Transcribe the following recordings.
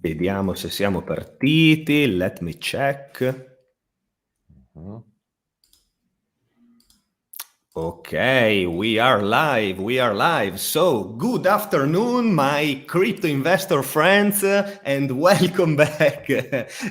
Vediamo se siamo partiti. Let me check. Mhm. Okay, we are live. We are live. So, good afternoon, my crypto investor friends, and welcome back.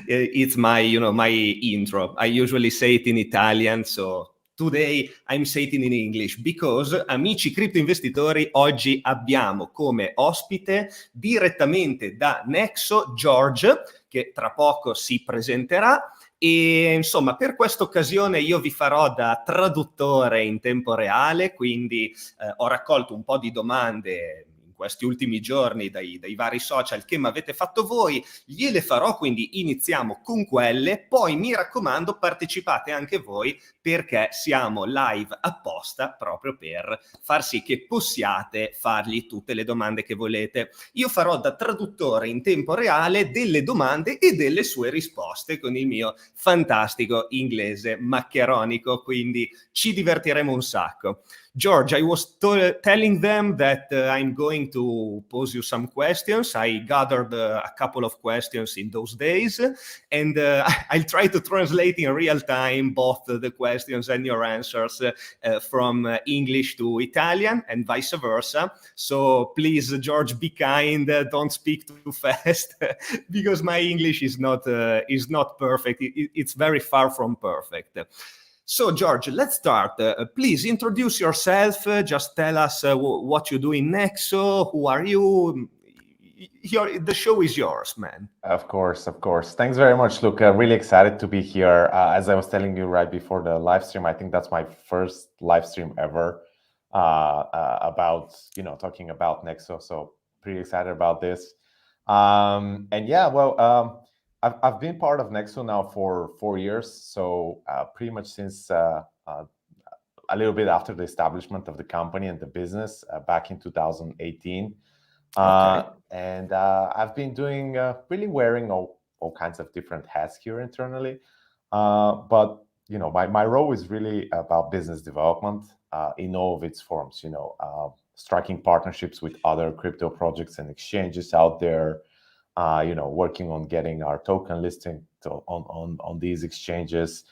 It's my intro. I usually say it in Italian, so today I'm saying it in English because, amici cripto investitori, oggi abbiamo come ospite direttamente da Nexo George, che tra poco si presenterà. E insomma, per questa occasione io vi farò da traduttore in tempo reale, quindi ho raccolto un po' di domande in questi ultimi giorni dai vari social che mi avete fatto voi, gliele farò, quindi iniziamo con quelle, poi mi raccomando partecipate anche voi perché siamo live apposta proprio per far sì che possiate fargli tutte le domande che volete. Io farò da traduttore in tempo reale delle domande e delle sue risposte con il mio fantastico inglese maccheronico, quindi ci divertiremo un sacco. George, I was telling them that I'm going to pose you some questions. I gathered a couple of questions in those days, and I'll try to translate in real time both the questions and your answers from English to Italian and vice versa. So please, George, be kind. Don't speak too fast because my English is not perfect. It's very far from perfect. So, George, let's start. Please introduce yourself. Just tell us what you do in Nexo. Who are you? The show is yours, man. Of course. Thanks very much, Luca. Really excited to be here. As I was telling you right before the live stream, I think that's my first live stream ever about, talking about Nexo. So pretty excited about this. And yeah, well, I've been part of Nexo now for 4 years. So pretty much since a little bit after the establishment of the company and the business back in 2018. Okay. And I've been doing really wearing all kinds of different hats here internally. But my role is really about business development in all of its forms. Striking partnerships with other crypto projects and exchanges out there. Working on getting our token listing on these exchanges.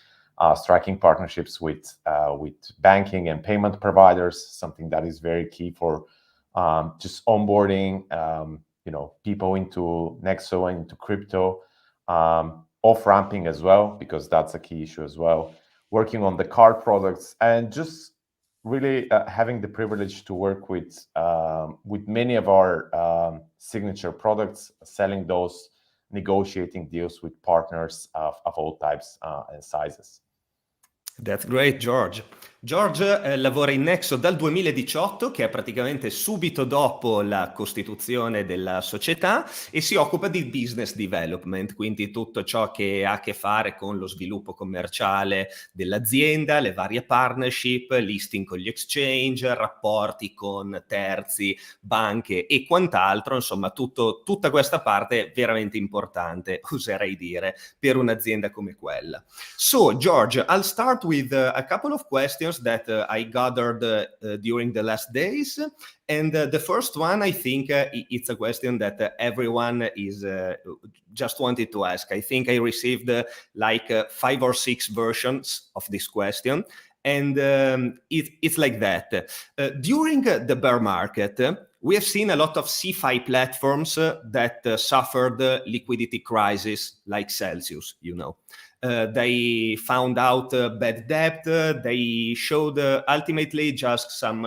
Striking partnerships with banking and payment providers, something that is very key for just onboarding, people into Nexo and into crypto, off-ramping as well, because that's a key issue as well. Working on the card products and just really having the privilege to work with many of our signature products, selling those, negotiating deals with partners of all types and sizes. That's great, George. George lavora in Nexo dal 2018, che è praticamente subito dopo la costituzione della società, e si occupa di business development, quindi tutto ciò che ha a che fare con lo sviluppo commerciale dell'azienda, le varie partnership, listing con gli exchange, rapporti con terzi, banche e quant'altro, insomma tutta questa parte veramente importante, oserei dire, per un'azienda come quella. So, George, I'll start with a couple of questions that I gathered during the last days. And the first one, I think it's a question that everyone is just wanted to ask. I think I received 5 or 6 versions of this question. And it's like that. During the bear market, we have seen a lot of CeFi platforms that suffered liquidity crisis, like Celsius, they found out bad debt. They showed ultimately just some,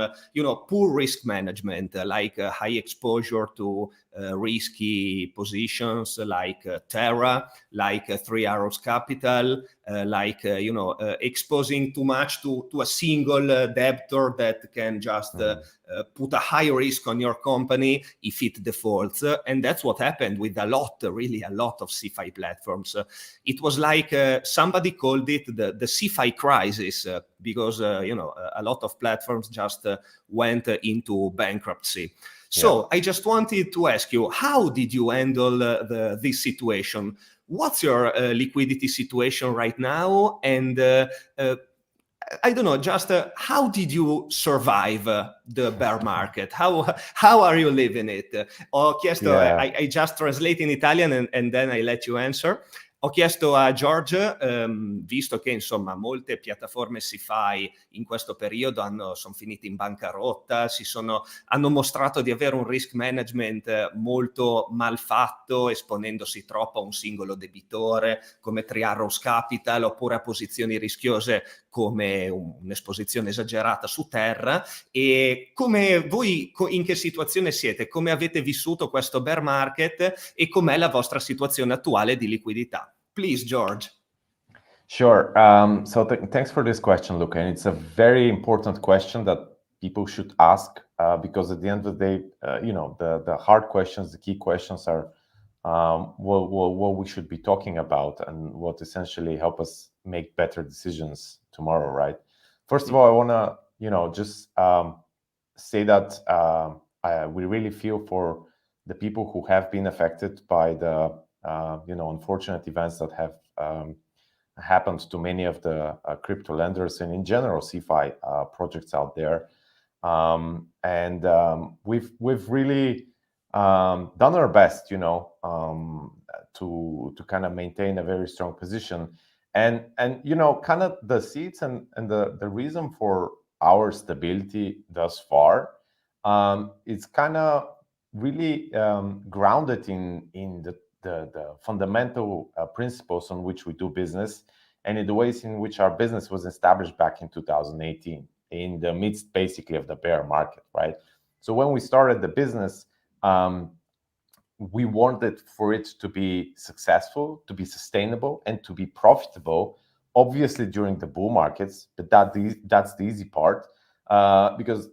poor risk management, like high exposure to risky positions like Terra, like Three Arrows Capital, exposing too much to a single debtor that can just put a high risk on your company if it defaults. And that's what happened with a lot of CeFi platforms. It was like somebody called it the CeFi crisis because, a lot of platforms just went into bankruptcy. So I just wanted to ask you, how did you handle this situation? What's your liquidity situation right now? And I don't know, just how did you survive the bear market? How are you living it? Ho chiesto, I just translate in Italian and then I let you answer. Ho chiesto a George, visto che insomma molte piattaforme CeFi in questo periodo sono finite in bancarotta, hanno mostrato di avere un risk management molto mal fatto, esponendosi troppo a un singolo debitore come Three Arrows Capital, oppure a posizioni rischiose come un'esposizione esagerata su terra. E come voi, in che situazione siete? Come avete vissuto questo bear market e com'è la vostra situazione attuale di liquidità? Please, George. Sure. So thanks for this question, Luca. And it's a very important question that people should ask because at the end of the day, the hard questions, the key questions are what we should be talking about and what essentially help us make better decisions tomorrow, right? First of all, I want to, just say that we really feel for the people who have been affected by the, unfortunate events that have happened to many of the crypto lenders and in general CeFi projects out there. We've really done our best, to kind of maintain a very strong position. And kind of the seeds and the reason for our stability thus far, it's kind of really grounded in the fundamental principles on which we do business and in the ways in which our business was established back in 2018 in the midst basically of the bear market, right? So when we started the business, we wanted for it to be successful, to be sustainable, and to be profitable, obviously during the bull markets, but that's the easy part, because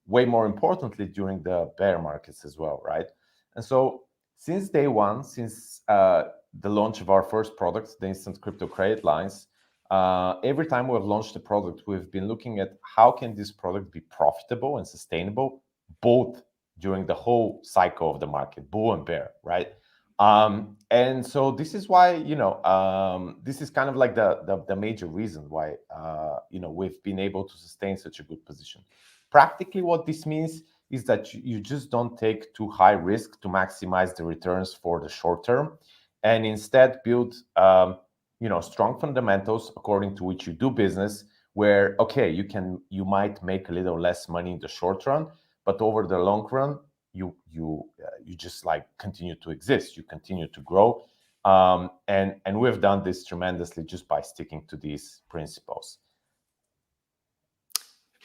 way more importantly during the bear markets as well, right? And so since day one, since the launch of our first product, the instant crypto credit lines, every time we've launched a product, we've been looking at how can this product be profitable and sustainable, both during the whole cycle of the market, bull and bear, right? And so this is why, this is kind of like the major reason why, we've been able to sustain such a good position. Practically what this means is that you just don't take too high risk to maximize the returns for the short term, and instead build, strong fundamentals according to which you do business. Where you might make a little less money in the short run, but over the long run, you just like continue to exist, you continue to grow, and we've done this tremendously just by sticking to these principles.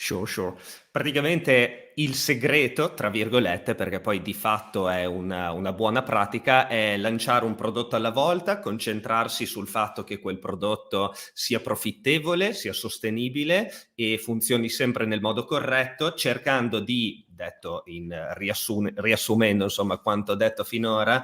Sure. Praticamente il segreto, tra virgolette, perché poi di fatto è una buona pratica, è lanciare un prodotto alla volta, concentrarsi sul fatto che quel prodotto sia profittevole, sia sostenibile e funzioni sempre nel modo corretto, cercando di, detto riassumendo insomma quanto detto finora,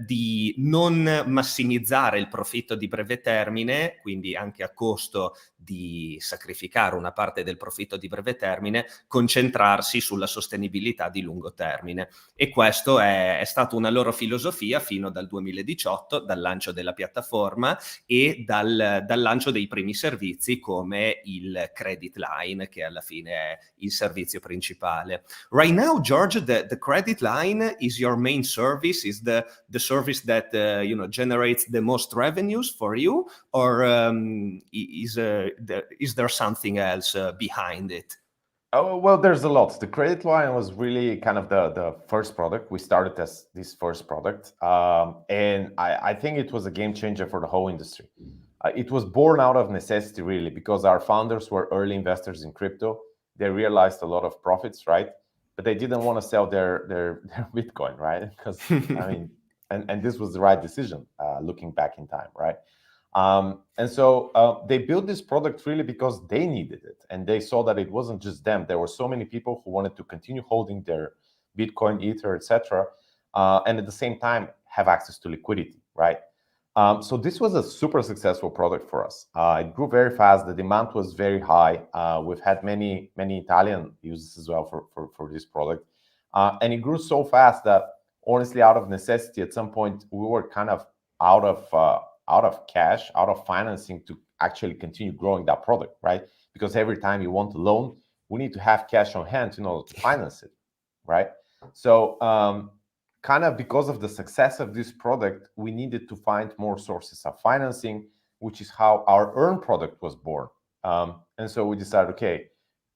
di non massimizzare il profitto di breve termine, quindi anche a costo di sacrificare una parte del profitto di breve termine, concentrarsi sulla sostenibilità di lungo termine. E questo è stata una loro filosofia fino dal 2018, dal lancio della piattaforma e dal lancio dei primi servizi come il credit line, che alla fine è il servizio principale. Right now, George, the credit line is your main service, is the service that generates the most revenues for you, or is there something else behind it? Oh, well, there's a lot. The credit line was really kind of the first product. We started as this first product. And I think it was a game changer for the whole industry. It was born out of necessity, really, because our founders were early investors in crypto. They realized a lot of profits, right? But they didn't want to sell their Bitcoin, right? Because, and this was the right decision, looking back in time, right? And so they built this product really because they needed it, and they saw that it wasn't just them. There were so many people who wanted to continue holding their Bitcoin, Ether, etc., and at the same time have access to liquidity, right? So this was a super successful product for us. It grew very fast. The demand was very high. We've had many Italian users as well for this product, and it grew so fast that honestly, out of necessity, at some point we were kind of out of cash, out of financing to actually continue growing that product, right? because every time you want a loan, we need to have cash on hand in order to finance it, right? So kind of because of the success of this product, we needed to find more sources of financing, which is how our Earn product was born. And so we decided, okay,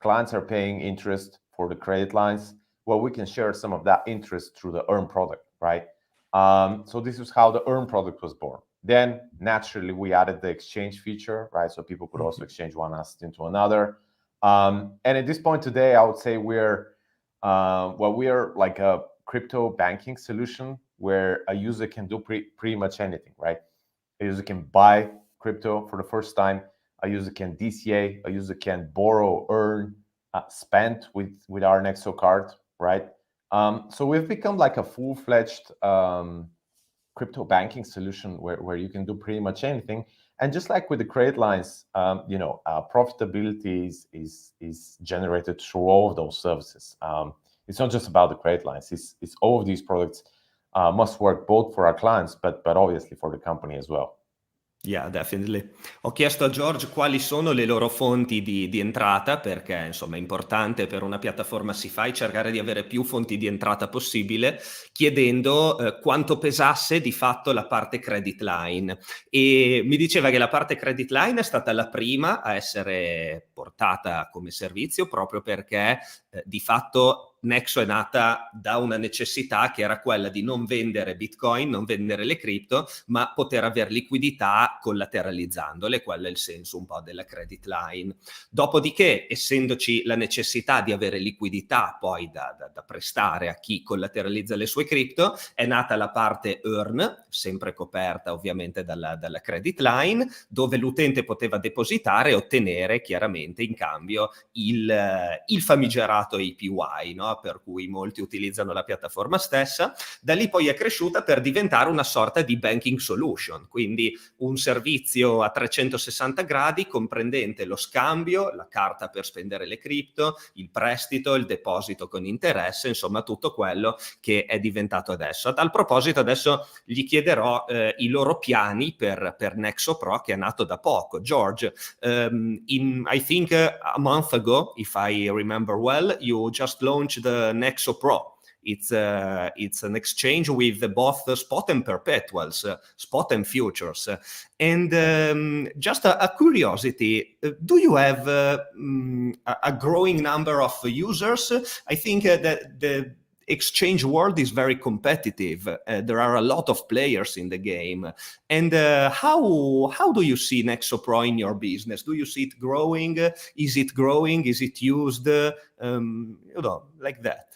clients are paying interest for the credit lines. Well, we can share some of that interest through the Earn product, right? So this is how the Earn product was born. Then naturally we added the exchange feature, right? So people could also exchange one asset into another. And at this point today, I would say we're like a crypto banking solution where a user can do pretty much anything, right? A user can buy crypto for the first time. A user can DCA. A user can borrow, earn, spend with our Nexo card, right? So we've become like a full-fledged crypto banking solution where you can do pretty much anything. And just like with the credit lines, profitability is generated through all of those services. It's not just about the credit lines. It's all of these products must work both for our clients, but obviously for the company as well. Yeah, definitely. Ho chiesto a George quali sono le loro fonti di entrata, perché insomma è importante per una piattaforma CeFi cercare di avere più fonti di entrata possibile, chiedendo quanto pesasse di fatto la parte credit line. E mi diceva che la parte credit line è stata la prima a essere portata come servizio, proprio perché di fatto Nexo è nata da una necessità che era quella di non vendere Bitcoin, non vendere le cripto, ma poter avere liquidità collateralizzandole. Quello è il senso un po' della credit line. Dopodiché, essendoci la necessità di avere liquidità poi da prestare a chi collateralizza le sue cripto, è nata la parte Earn, sempre coperta ovviamente dalla credit line, dove l'utente poteva depositare e ottenere chiaramente in cambio il famigerato APY, no? Per cui molti utilizzano la piattaforma stessa. Da lì poi è cresciuta per diventare una sorta di banking solution, quindi un servizio a 360 gradi comprendente lo scambio, la carta per spendere le cripto, il prestito, il deposito con interesse, insomma tutto quello che è diventato adesso. A tal proposito adesso gli chiederò i loro piani per Nexo Pro, che è nato da poco. George, I think a month ago, if I remember well, you just launched the Nexo Pro. It's an exchange with both spot and perpetuals, spot and futures. And just a curiosity, do you have a growing number of users? I think that the exchange world is very competitive. There are a lot of players in the game. And how do you see Nexo Pro in your business? Do you see it growing? Is it growing? Is it used? Like that?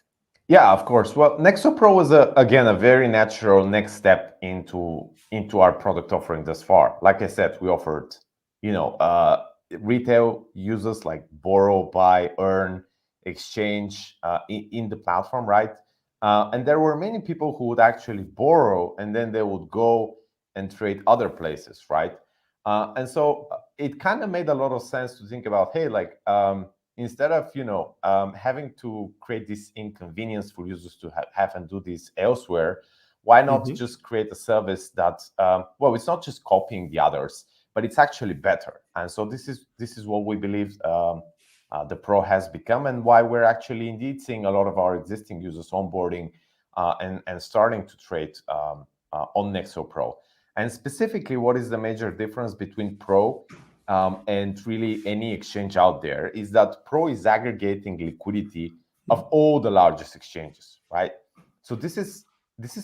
Yeah, of course. Well, Nexo Pro was again a very natural next step into our product offering thus far. Like I said, we offered, retail users like borrow, buy, earn, exchange in the platform, right? And there were many people who would actually borrow and then they would go and trade other places, right? And so it kind of made a lot of sense to think about, hey, like instead of having to create this inconvenience for users to have and do this elsewhere, why not just create a service that it's not just copying the others, but it's actually better. And so this is what we believe the Pro has become, and why we're actually indeed seeing a lot of our existing users onboarding and starting to trade on Nexo Pro. And specifically, what is the major difference between Pro and really any exchange out there is that Pro is aggregating liquidity of all the largest exchanges, right? So this is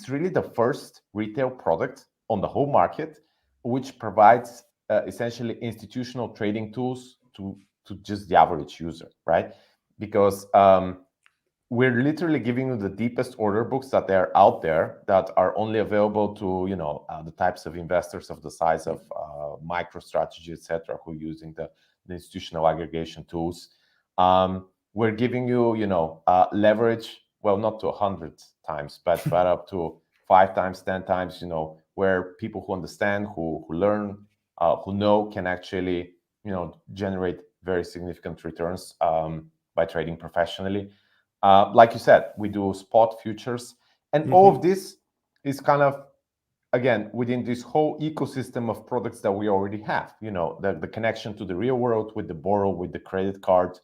really the first retail product on the whole market which provides essentially institutional trading tools to just the average user, right? Because we're literally giving you the deepest order books that are out there that are only available to the types of investors of the size of MicroStrategy, etc., who are using the institutional aggregation tools. We're giving you leverage, well, not to 100 times, but up to 5 times, 10 times, where people who understand, who learn, who know can actually generate very significant returns by trading professionally. Like you said, we do spot futures, and all of this is kind of again, within this whole ecosystem of products that we already have, the connection to the real world with the borrow, with the credit card,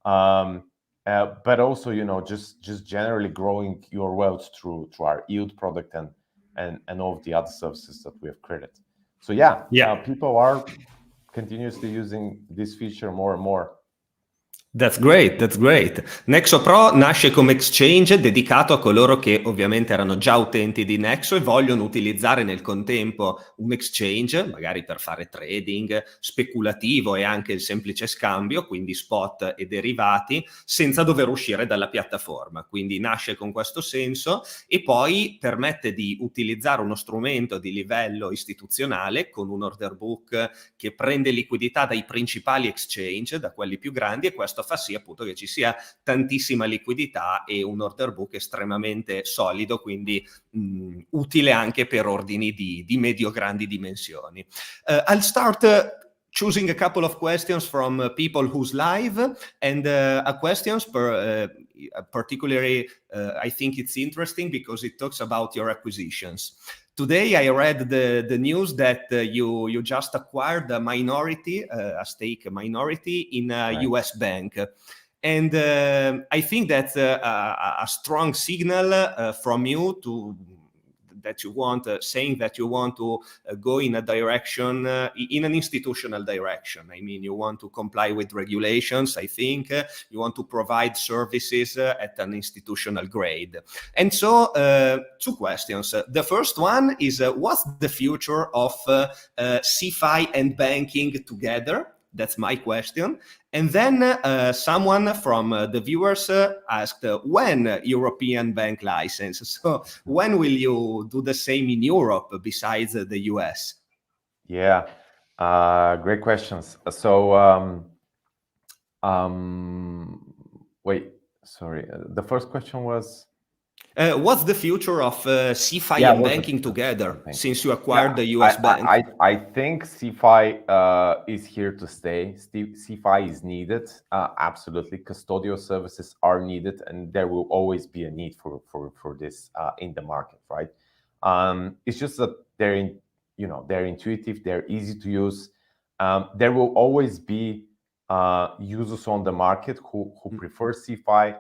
but also, just generally growing your wealth through our yield product and all of the other services that we have created. So people are continuously using this feature more and more. That's great, that's great. Nexo Pro nasce come exchange dedicato a coloro che ovviamente erano già utenti di Nexo e vogliono utilizzare nel contempo un exchange, magari per fare trading speculativo e anche il semplice scambio, quindi spot e derivati, senza dover uscire dalla piattaforma. Quindi nasce con questo senso e poi permette di utilizzare uno strumento di livello istituzionale con un order book che prende liquidità dai principali exchange, da quelli più grandi, e questo fa sì appunto che ci sia tantissima liquidità e un order book estremamente solido, quindi utile anche per ordini di medio-grandi dimensioni. I'll start choosing a couple of questions from people who's live, and questions particularly I think it's interesting because it talks about your acquisitions. Today, I read the news that you just acquired a stake minority in a US bank. And I think that's a strong signal from you saying that you want to go in a direction, in an institutional direction. I mean, you want to comply with regulations, I think. You want to provide services at an institutional grade. And so, two questions. The first one is, what's the future of CeFi and banking together? That's my question. And then someone from the viewers asked, when European bank license? So when will you do the same in Europe besides the US? Yeah, great questions. So, wait, sorry. The first question was? What's the future of CeFi and banking together since you acquired the US bank? I think CeFi is here to stay. CeFi is needed. Absolutely. Custodial services are needed, and there will always be a need for this in the market, right? It's just that they're intuitive, they're easy to use. There will always be users on the market who prefer CeFi,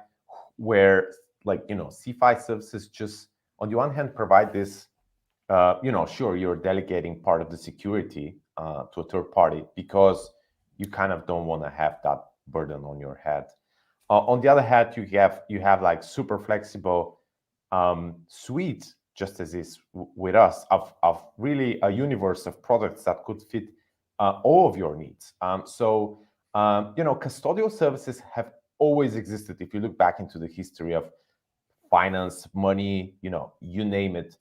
where CeFi services just, on the one hand, provide this, sure, you're delegating part of the security to a third party because you kind of don't want to have that burden on your head. On the other hand, you have like super flexible suite, just as is with us, of really a universe of products that could fit all of your needs. So custodial services have always existed. If you look back into the history of finance, money, you name it,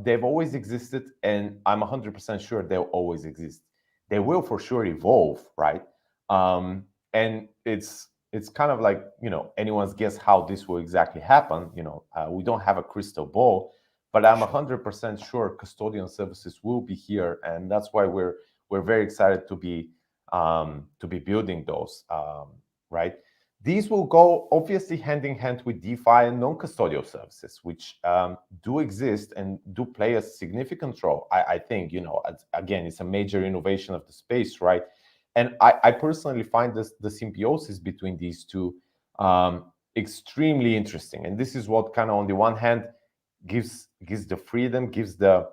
they've always existed, and I'm 100% sure they'll always exist. They will for sure evolve, right? And it's kind of like, anyone's guess how this will exactly happen. We don't have a crystal ball, but I'm 100% sure custodian services will be here, and that's why we're very excited to be building those, right? These will go obviously hand in hand with DeFi and non-custodial services, which do exist and do play a significant role. I think, again, it's a major innovation of the space, right? And I personally find the symbiosis between these two extremely interesting. And this is what kind of, on the one hand, gives the freedom, gives the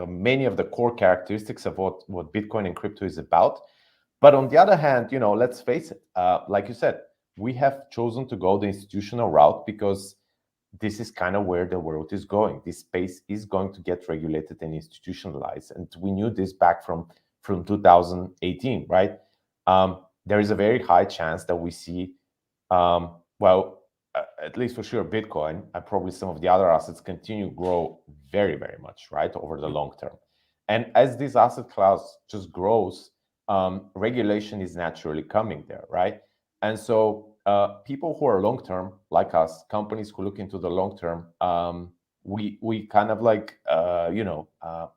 many of the core characteristics of what Bitcoin and crypto is about. But on the other hand, let's face it, like you said, we have chosen to go the institutional route because this is kind of where the world is going. This space is going to get regulated and institutionalized. And we knew this back from 2018, right? There is a very high chance that we see, at least for sure, Bitcoin and probably some of the other assets continue to grow very, very much, right, over the long term. And as this asset class just grows, regulation is naturally coming there, right? And so people who are long-term, like us, companies who look into the long term, we kind of like,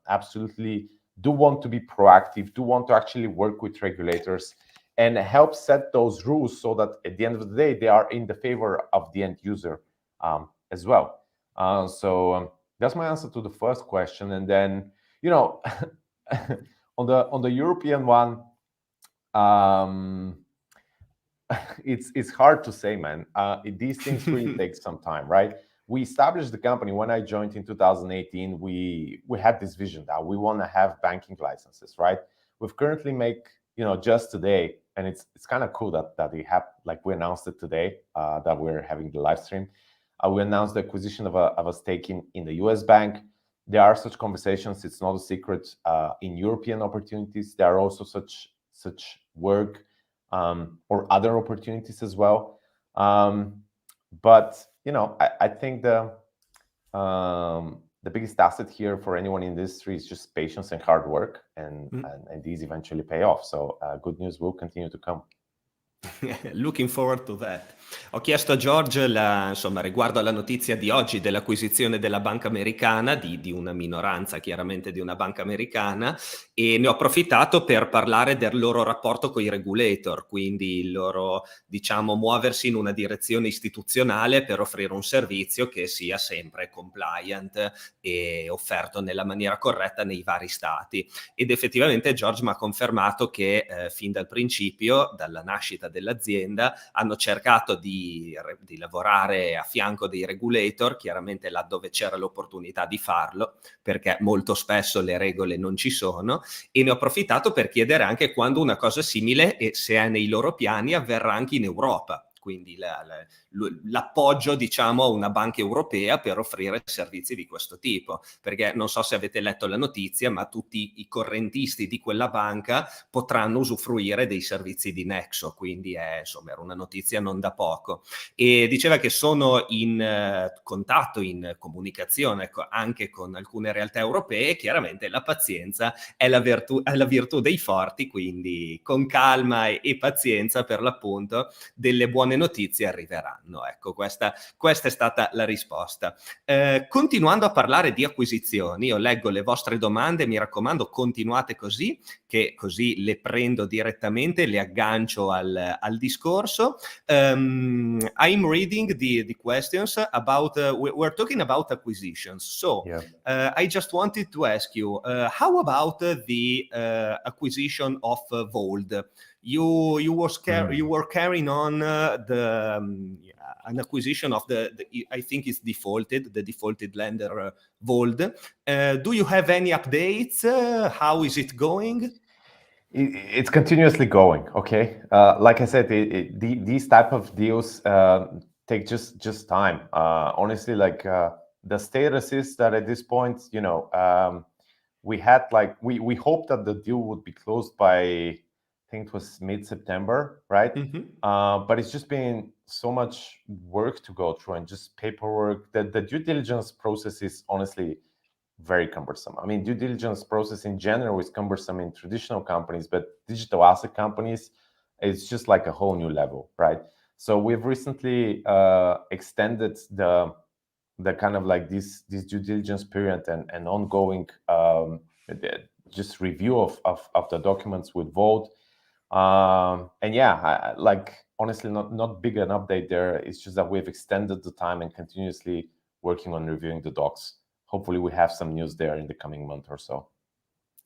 absolutely do want to be proactive, do want to actually work with regulators and help set those rules so that at the end of the day, they are in the favor of the end user as well. So that's my answer to the first question. And then, you know, on the European one, it's hard to say, man. These things really take some time, right? We established the company when I joined in 2018. We had this vision that we want to have banking licenses, right? We've currently make, just today, and it's kind of cool that we announced it today, that we're having the live stream. We announced the acquisition of a stake in the US bank. There are such conversations. It's not a secret. In European opportunities, there are also such work, or other opportunities as well. But I think the biggest asset here for anyone in the industry is just patience and hard work, and these eventually pay off. So good news will continue to come. Looking forward to that. Ho chiesto a George riguardo alla notizia di oggi dell'acquisizione della banca americana, di una minoranza chiaramente di una banca americana, e ne ho approfittato per parlare del loro rapporto con i regulator, quindi il loro, muoversi in una direzione istituzionale per offrire un servizio che sia sempre compliant e offerto nella maniera corretta nei vari stati. Ed effettivamente George mi ha confermato che fin dal principio, dalla nascita dell'azienda, hanno cercato di lavorare a fianco dei regulator, chiaramente là dove c'era l'opportunità di farlo, perché molto spesso le regole non ci sono, e ne ho approfittato per chiedere anche quando una cosa simile, e se è nei loro piani, avverrà anche in Europa. Quindi l'appoggio, a una banca europea per offrire servizi di questo tipo, perché non so se avete letto la notizia, ma tutti i correntisti di quella banca potranno usufruire dei servizi di Nexo, quindi era una notizia non da poco. E diceva che sono in contatto, in comunicazione anche con alcune realtà europee. Chiaramente la pazienza è la virtù dei forti, quindi con calma e pazienza, per l'appunto, delle buone notizie arriveranno. Ecco, questa è stata la risposta. Continuando a parlare di acquisizioni, io leggo le vostre domande, mi raccomando, continuate così, che così le prendo direttamente, le aggancio al discorso. I'm reading the questions about, we're talking about acquisitions. So I just wanted to ask you, how about the acquisition of Vauld? You were carrying on an acquisition of the I think it's the defaulted lender Vauld. Do you have any updates? How is it going? It's continuously going. Okay, like I said, these type of deals take just time. Honestly, the status is that at this point, we had we hoped that the deal would be closed by, I think it was mid-September, right? But it's just been so much work to go through and just paperwork. The due diligence process is honestly very cumbersome. I mean, due diligence process in general is cumbersome in traditional companies, but digital asset companies, it's just like a whole new level, right? So we've recently extended the kind of like this due diligence period and ongoing just review of the documents with Vauld. And yeah, honestly, not big an update there. It's just that we've extended the time and continuously working on reviewing the docs. Hopefully we have some news there in the coming month or so.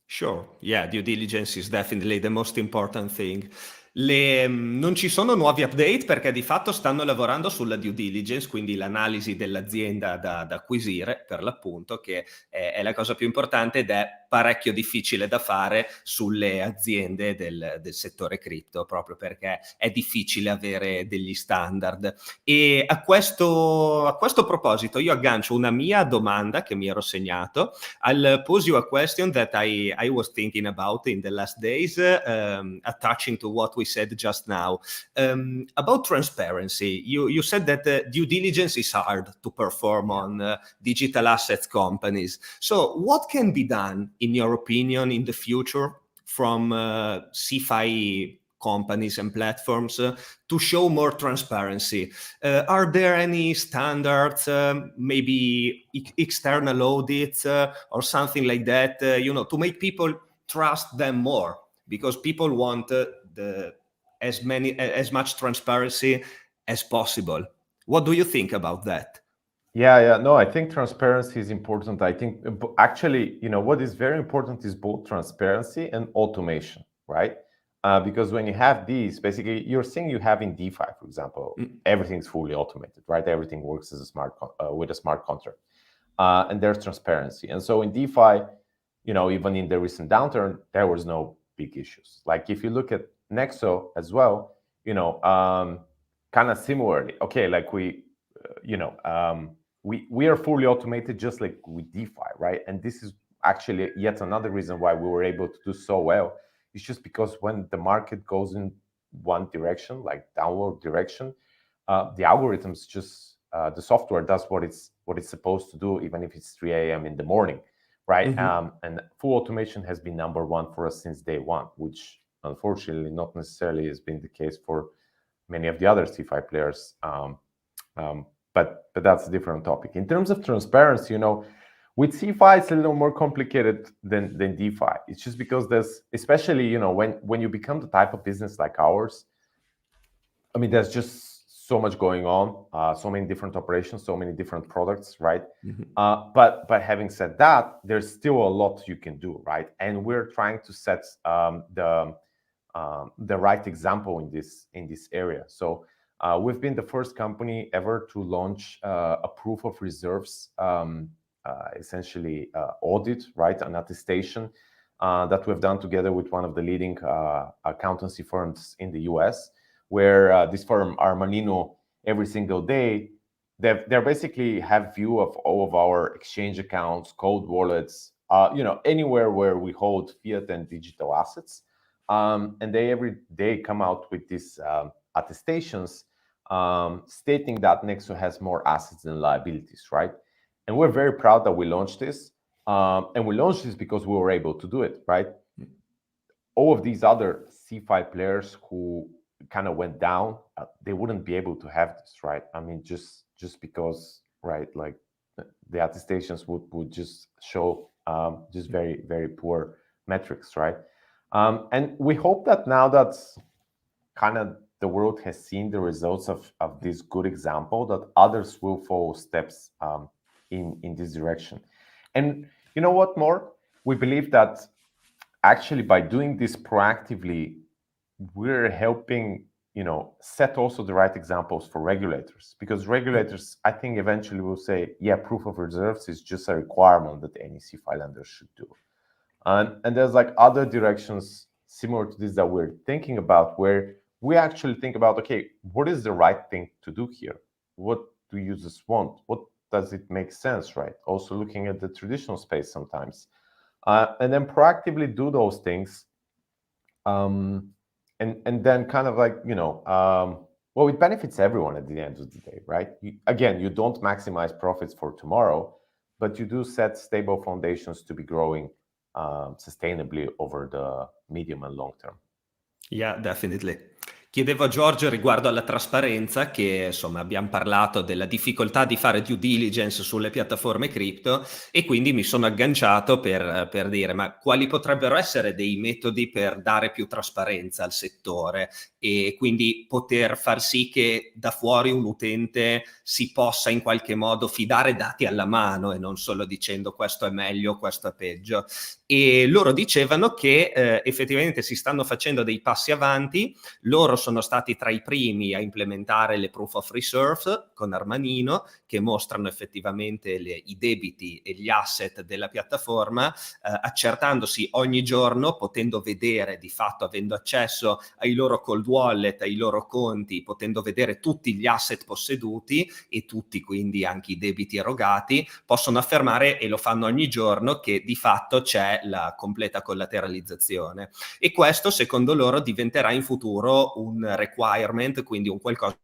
Sure, yeah, due diligence is definitely the most important thing. Non ci sono nuovi update perché di fatto stanno lavorando sulla due diligence, quindi l'analisi dell'azienda da acquisire, per l'appunto, che è la cosa più importante ed è parecchio difficile da fare sulle aziende del settore cripto, proprio perché è difficile avere degli standard. E a questo proposito io aggancio una mia domanda che mi ero segnato. I'll pose you a question that I was thinking about in the last days, attaching to what we said just now, about transparency. You said that due diligence is hard to perform on digital assets companies. So what can be done, in your opinion, in the future from CeFi companies and platforms to show more transparency? Are there any standards, maybe external audits or something like that, to make people trust them more? Because people want as much transparency as possible. What do you think about that? Yeah. No, I think transparency is important. I think actually, what is very important is both transparency and automation, right? Because when you have these, basically, you're saying you have in DeFi, for example, everything's fully automated, right? Everything works as with a smart contract, and there's transparency. And so in DeFi, even in the recent downturn, there was no big issues. Like if you look at Nexo as well, kind of similarly. Okay, like we are fully automated just like with DeFi, right? And this is actually yet another reason why we were able to do so well. It's just because when the market goes in one direction, like downward direction, the algorithms just the software does what it's supposed to do, even if it's 3 a.m. in the morning, right? And full automation has been number one for us since day one, which unfortunately not necessarily has been the case for many of the other CeFi players. But that's a different topic. In terms of transparency, with CeFi, it's a little more complicated than DeFi. It's just because there's, especially, when you become the type of business like ours, I mean, there's just so much going on, so many different operations, so many different products, right? But having said that, there's still a lot you can do, right? And we're trying to set the right example in this area. So we've been the first company ever to launch a proof of reserves, essentially audit, right? An attestation that we've done together with one of the leading accountancy firms in the US, where this firm, Armanino, every single day, they basically have view of all of our exchange accounts, cold wallets, anywhere where we hold fiat and digital assets. And they every day come out with these attestations stating that Nexo has more assets than liabilities, right? And we're very proud that we launched this. And we launched this because we were able to do it, right? All of these other CeFi players who kind of went down, they wouldn't be able to have this, right? I mean, just because, right, like the attestations would just show just very, very poor metrics, right? And we hope that now that kind of the world has seen the results of this good example, that others will follow steps in this direction. And you know what more? We believe that actually by doing this proactively, we're helping, set also the right examples for regulators, because regulators, I think, eventually will say, yeah, proof of reserves is just a requirement that any CeFi lender should do. And there's like other directions similar to this that we're thinking about, where we actually think about, okay, what is the right thing to do here? What do users want? What does it make sense, right? Also looking at the traditional space sometimes. And then proactively do those things. And then kind of like, well, it benefits everyone at the end of the day, right? You don't maximize profits for tomorrow, but you do set stable foundations to be growing sustainably over the medium and long term. Yeah, definitely. Chiedevo a George riguardo alla trasparenza, che insomma abbiamo parlato della difficoltà di fare due diligence sulle piattaforme cripto, e quindi mi sono agganciato per dire, ma quali potrebbero essere dei metodi per dare più trasparenza al settore e quindi poter far sì che da fuori un utente si possa in qualche modo fidare dati alla mano e non solo dicendo questo è meglio, questo è peggio. E loro dicevano che effettivamente si stanno facendo dei passi avanti. Loro sono stati tra i primi a implementare le proof of reserve con Armanino, che mostrano effettivamente i debiti e gli asset della piattaforma, accertandosi ogni giorno, potendo vedere di fatto, avendo accesso ai loro cold wallet, ai loro conti, potendo vedere tutti gli asset posseduti e tutti quindi anche i debiti erogati, possono affermare, e lo fanno ogni giorno, che di fatto c'è la completa collateralizzazione. E questo, secondo loro, diventerà in futuro un requirement, quindi un qualcosa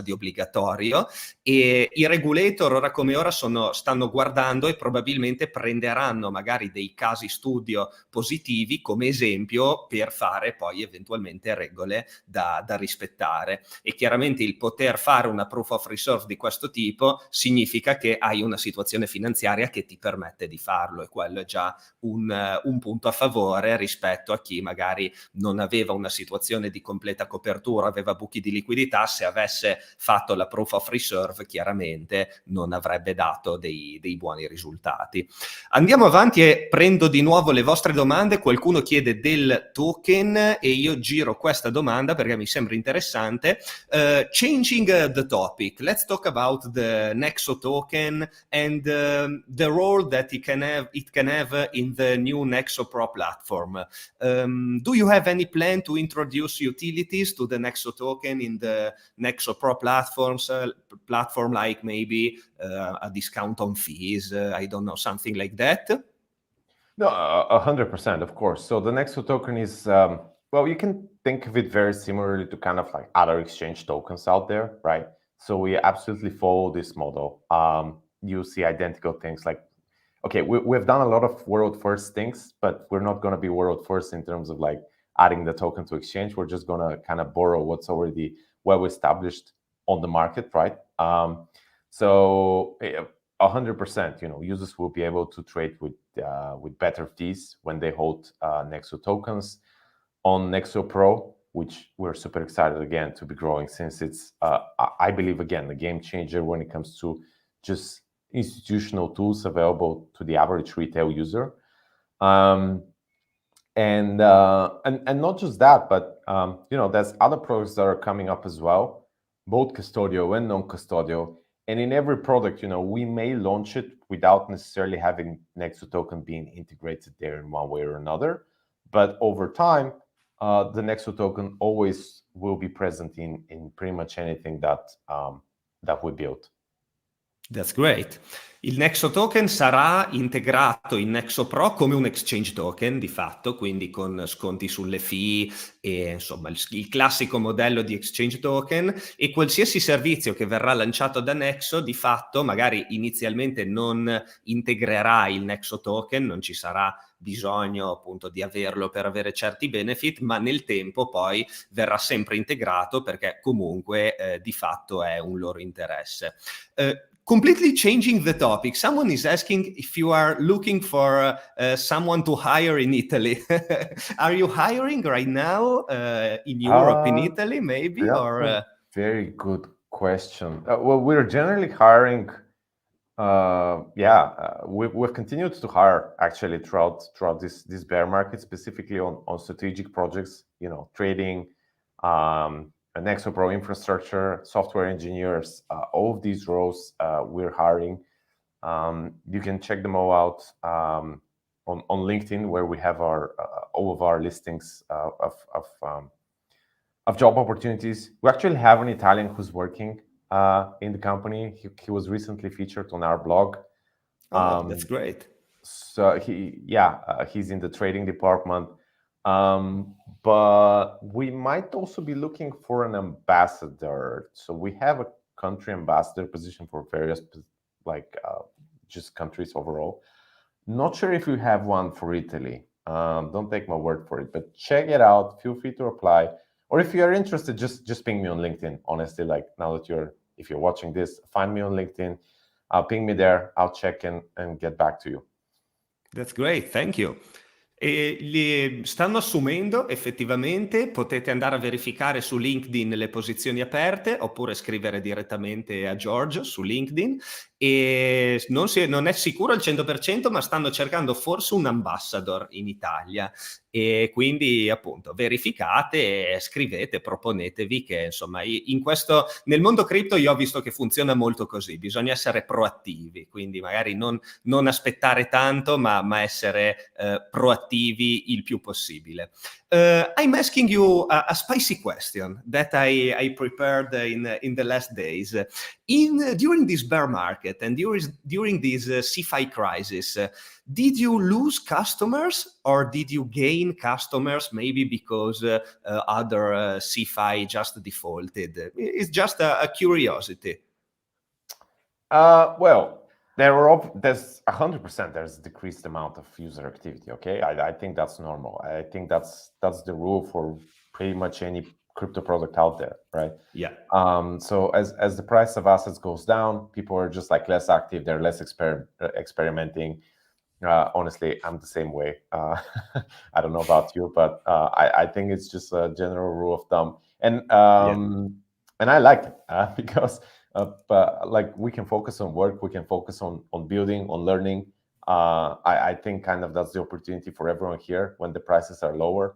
di obbligatorio, e i regulator ora come ora stanno guardando e probabilmente prenderanno magari dei casi studio positivi come esempio per fare poi eventualmente regole da rispettare. E chiaramente il poter fare una proof of reserve di questo tipo significa che hai una situazione finanziaria che ti permette di farlo, e quello è già un punto a favore rispetto a chi magari non aveva una situazione di completa copertura, aveva buchi di liquidità. Se avesse fatto la proof of reserve, chiaramente non avrebbe dato dei buoni risultati. Andiamo avanti e prendo di nuovo le vostre domande. Qualcuno chiede del token e io giro questa domanda perché mi sembra interessante. Changing the topic, let's talk about the Nexo token and the role that it can have in the new Nexo Pro platform. Do you have any plan to introduce utilities to the Nexo token in the Nexo Pro platform, like maybe a discount on fees, I don't know, something like that? No, 100%, of course. So the Nexo token is, well, you can think of it very similarly to kind of like other exchange tokens out there, right? So we absolutely follow this model. You see identical things like, okay, we've done a lot of world first things, but we're not going to be world first in terms of like adding the token to exchange. We're just going to kind of borrow what's already well established on the market, right? So 100%, users will be able to trade with better fees when they hold Nexo tokens on Nexo Pro, which we're super excited again to be growing, since it's, I believe, again, a game changer when it comes to just institutional tools available to the average retail user. And not just that, but there's other products that are coming up as well, both custodial and non-custodial. And in every product, we may launch it without necessarily having Nexo token being integrated there in one way or another. But over time, the Nexo token always will be present in pretty much anything that we build. That's great. Il Nexo token sarà integrato in Nexo Pro come un exchange token di fatto, quindi con sconti sulle fee e insomma il classico modello di exchange token, e qualsiasi servizio che verrà lanciato da Nexo di fatto magari inizialmente non integrerà il Nexo token, non ci sarà bisogno appunto di averlo per avere certi benefit, ma nel tempo poi verrà sempre integrato perché comunque di fatto è un loro interesse. Completely changing the topic, someone is asking if you are looking for someone to hire in Italy. Are you hiring right now in Europe, in Italy, maybe? Very good question. Well, we're generally hiring. We've continued to hire actually throughout this bear market, specifically on strategic projects, trading, an Nexo Pro infrastructure, software engineers, all of these roles we're hiring. You can check them all out on LinkedIn, where we have all of our listings of job opportunities. We actually have an Italian who's working in the company. He was recently featured on our blog. That's great. So he's in the trading department. But we might also be looking for an ambassador. So we have a country ambassador position for various just countries overall. Not sure if we have one for Italy. Don't take my word for it, but check it out. Feel free to apply. Or if you are interested, just ping me on LinkedIn. Honestly, like now that if you're watching this, find me on LinkedIn. Ping me there. I'll check and get back to you. That's great. Thank you. E li stanno assumendo effettivamente, potete andare a verificare su LinkedIn le posizioni aperte oppure scrivere direttamente a George su LinkedIn, e non è sicuro al 100%, ma stanno cercando forse un ambassador in Italia, e quindi appunto verificate, scrivete, proponetevi, che insomma nel mondo cripto io ho visto che funziona molto così, bisogna essere proattivi, quindi magari non aspettare tanto, ma essere proattivi il più possibile. I'm asking you a spicy question that I prepared in the last days. During this bear market and during this CeFi crisis, did you lose customers or did you gain customers, maybe because other CeFi just defaulted? It's just a curiosity. Well, there's 100%. There's a decreased amount of user activity. Okay, I think that's normal. I think that's the rule for pretty much any crypto product out there, right? Yeah. So as the price of assets goes down, people are just like less active. They're less experimenting. Honestly, I'm the same way. I don't know about you, but I think it's just a general rule of thumb. And and I like it because like we can focus on work, we can focus on building, on learning. I think kind of that's the opportunity for everyone here when the prices are lower.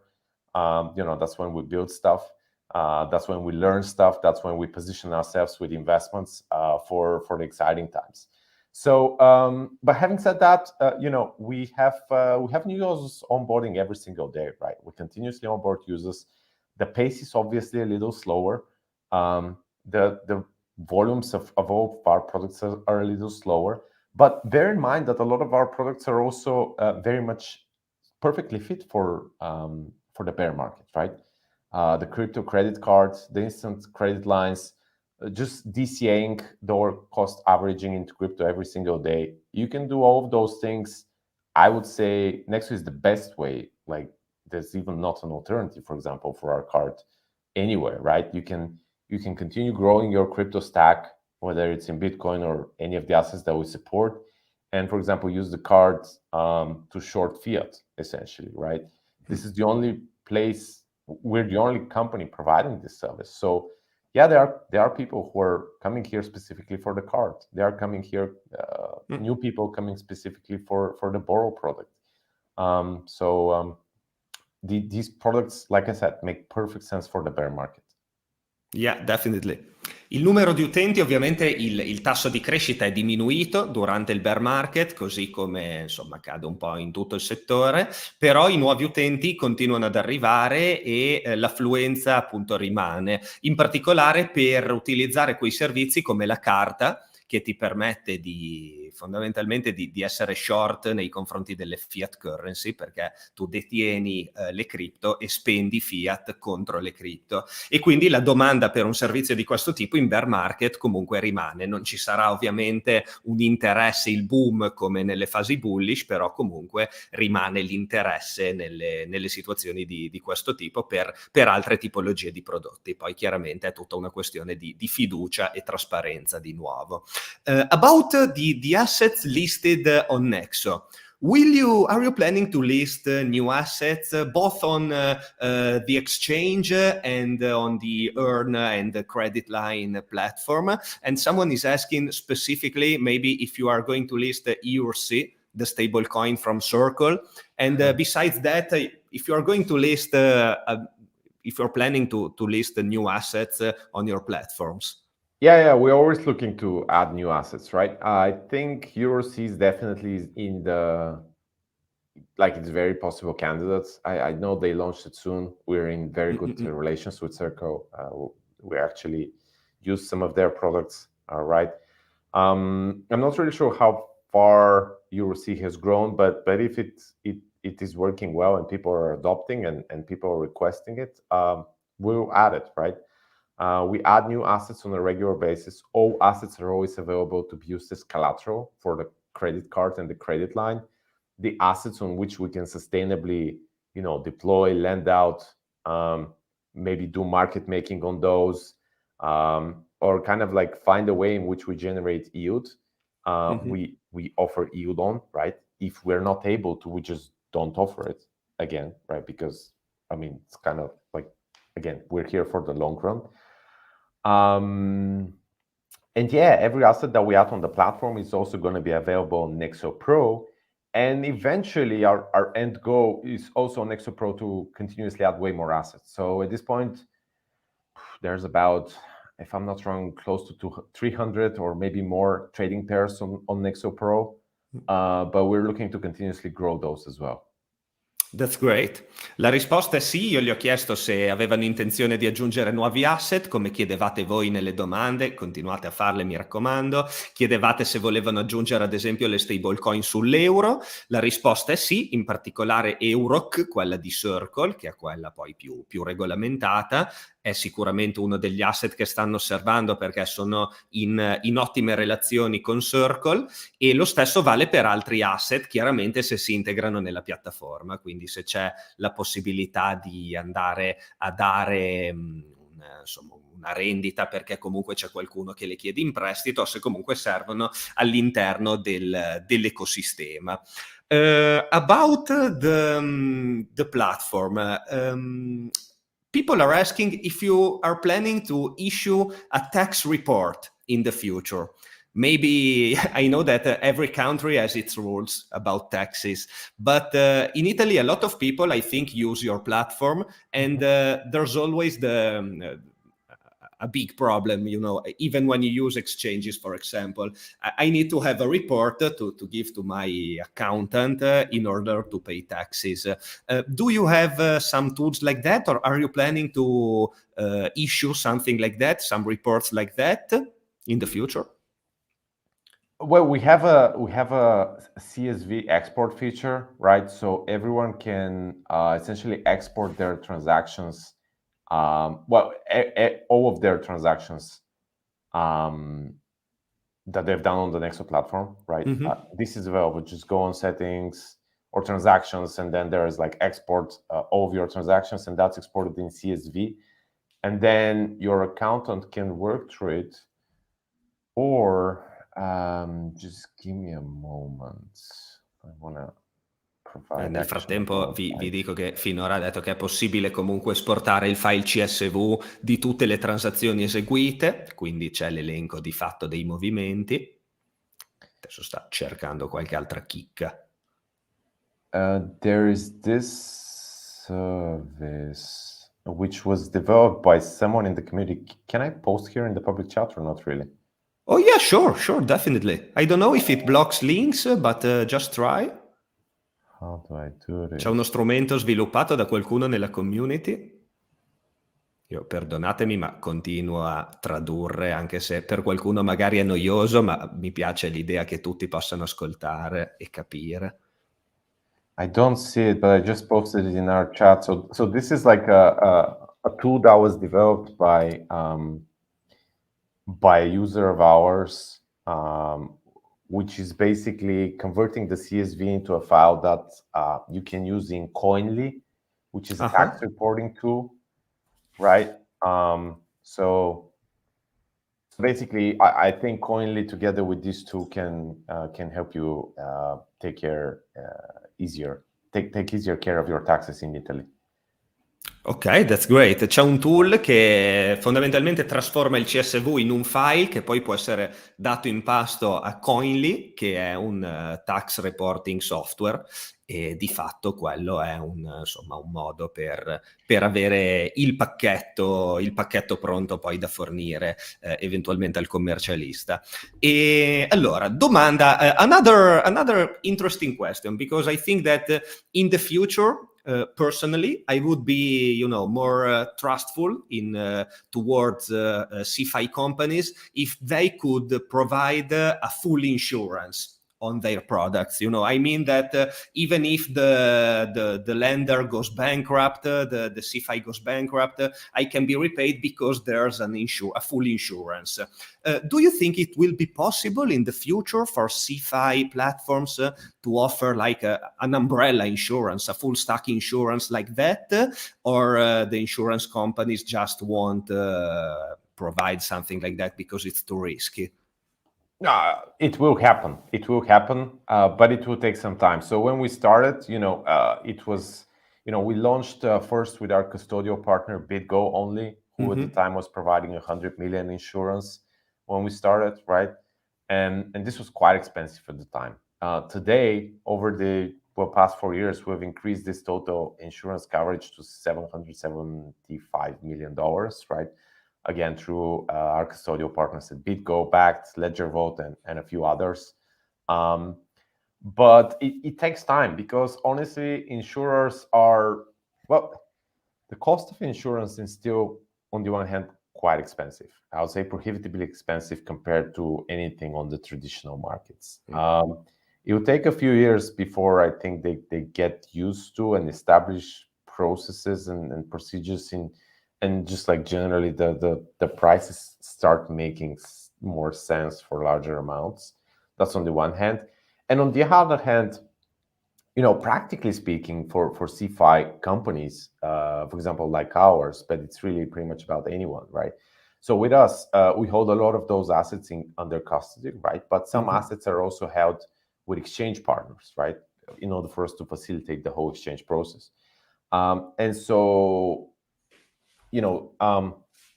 That's when we build stuff. That's when we learn stuff. That's when we position ourselves with investments for the exciting times. So, but having said that, we have new users onboarding every single day, right? We continuously onboard users. The pace is obviously a little slower. The volumes of all of our products are a little slower. But bear in mind that a lot of our products are also very much perfectly fit for the bear market, right? The crypto credit cards, the instant credit lines, just DCAing, dollar cost averaging into crypto every single day. You can do all of those things. I would say Nexo is the best way. Like there's even not an alternative, for example, for our card anywhere, right? You can continue growing your crypto stack, whether it's in Bitcoin or any of the assets that we support. And for example, use the card to short fiat, essentially, right? This is the only place, we're the only company providing this service. So yeah, there are people who are coming here specifically for the card. They are coming here, new people coming specifically for the borrow product. These products, like I said, make perfect sense for the bear market. Yeah, definitely. Il numero di utenti, ovviamente il tasso di crescita è diminuito durante il bear market, così come insomma accade un po' in tutto il settore, però i nuovi utenti continuano ad arrivare e l'affluenza appunto rimane, in particolare per utilizzare quei servizi come la carta, che ti permette fondamentalmente di essere short nei confronti delle fiat currency, perché tu detieni le cripto e spendi fiat contro le cripto, e quindi la domanda per un servizio di questo tipo in bear market comunque rimane. Non ci sarà ovviamente un interesse, il boom come nelle fasi bullish, però comunque rimane l'interesse nelle situazioni di questo tipo per altre tipologie di prodotti. Poi chiaramente è tutta una questione di fiducia e trasparenza di nuovo. About the assets listed on Nexo. Are you planning to list new assets both on the exchange and on the earn and the credit line platform? And someone is asking specifically maybe if you are going to list EURC, the stable coin from Circle. And besides that, if you are going to list, if you're planning to list new assets on your platforms. Yeah, we're always looking to add new assets, right? I think EURC is definitely in the, like, it's very possible candidates. I know they launched it soon. We're in very good relations with Circle. We actually use some of their products, right? I'm not really sure how far EURC has grown, but if it is working well and people are adopting and people are requesting it, we'll add it, right? We add new assets on a regular basis. All assets are always available to be used as collateral for the credit card and the credit line. The assets on which we can sustainably, deploy, lend out, maybe do market making on those, or kind of like find a way in which we generate yield. We offer yield on, right? If we're not able to, we just don't offer it again, right? Because it's kind of like, again, we're here for the long run. And yeah, every asset that we add on the platform is also going to be available on Nexo Pro. And eventually our end goal is also on Nexo Pro to continuously add way more assets. So at this point, there's about, if I'm not wrong, close to 300 or maybe more trading pairs on Nexo Pro. But we're looking to continuously grow those as well. That's great. La risposta è sì. Io gli ho chiesto se avevano intenzione di aggiungere nuovi asset, come chiedevate voi nelle domande, continuate a farle, mi raccomando. Chiedevate se volevano aggiungere ad esempio le stablecoin sull'euro. La risposta è sì, in particolare EUROC, quella di Circle, che è quella poi più regolamentata. È sicuramente uno degli asset che stanno osservando perché sono in ottime relazioni con Circle, e lo stesso vale per altri asset, chiaramente se si integrano nella piattaforma, quindi se c'è la possibilità di andare a dare una rendita perché comunque c'è qualcuno che le chiede in prestito, o se comunque servono all'interno dell'ecosistema. About the platform, people are asking if you are planning to issue a tax report in the future. Maybe I know that every country has its rules about taxes, but in Italy, a lot of people, I think, use your platform, and there's always a big problem, even when you use exchanges, for example. I need to have a report to give to my accountant in order to pay taxes. Do you have some tools like that, or are you planning to issue something like that, some reports like that in the future? Well, we have a CSV export feature, right? So everyone can essentially export their transactions. All of their transactions that they've done on the Nexo platform, right? This is available. Just go on settings or transactions, and then there is like export all of your transactions, and that's exported in CSV. And then your accountant can work through it, or just give me a moment. I want to provide. Nel frattempo vi dico che finora ha detto che è possibile comunque esportare il file CSV di tutte le transazioni eseguite, quindi c'è l'elenco di fatto dei movimenti. Adesso sta cercando qualche altra chicca. There is this service which was developed by someone in the community. Can I post here in the public chat or not really? Oh yeah, sure, definitely. I don't know if it blocks links, but just try. How do I do this? C'è uno strumento sviluppato da qualcuno nella community. Io, perdonatemi, ma continuo a tradurre, anche se per qualcuno magari è noioso, ma mi piace l'idea che tutti possano ascoltare e capire. I don't see it, but I just posted it in our chat. So this is like a tool that was developed by a user of ours, which is basically converting the CSV into a file that you can use in Coinly, which is a tax reporting tool, right? So basically, I think Coinly together with this tool can help you take easier care of your taxes in Italy. Ok, that's great. C'è un tool che fondamentalmente trasforma il CSV in un file che poi può essere dato in pasto a Coinly, che è un tax reporting software, e di fatto quello è un modo per avere il pacchetto pronto poi da fornire eventualmente al commercialista. E allora, domanda, another interesting question, because I think that in the future, personally, I would be, more trustful towards CeFi companies if they could provide a full insurance on their products. I mean that even if the lender goes bankrupt, the CeFi goes bankrupt, I can be repaid because there's a full insurance. Do you think it will be possible in the future for CeFi platforms to offer like an umbrella insurance, a full stack insurance like that, or the insurance companies just won't provide something like that because it's too risky? It will happen. But it will take some time. So when we started, it was, we launched first with our custodial partner, BitGo only, who at the time was providing 100 million insurance when we started, right? And this was quite expensive at the time. Today, over the past 4 years, we've increased this total insurance coverage to $775 million, right? Again, through our custodial partners at BitGo, Backed, Ledger Vault, and a few others. But it takes time because honestly, insurers the cost of insurance is still, on the one hand, quite expensive. I would say prohibitively expensive compared to anything on the traditional markets. It will take a few years before I think they get used to and establish processes and procedures and just like generally the prices start making more sense for larger amounts. That's on the one hand. And on the other hand, practically speaking, for CeFi companies, for example, like ours, but it's really pretty much about anyone, right? So with us, we hold a lot of those assets under custody, right? But some assets are also held with exchange partners, right? In order for us to facilitate the whole exchange process. And so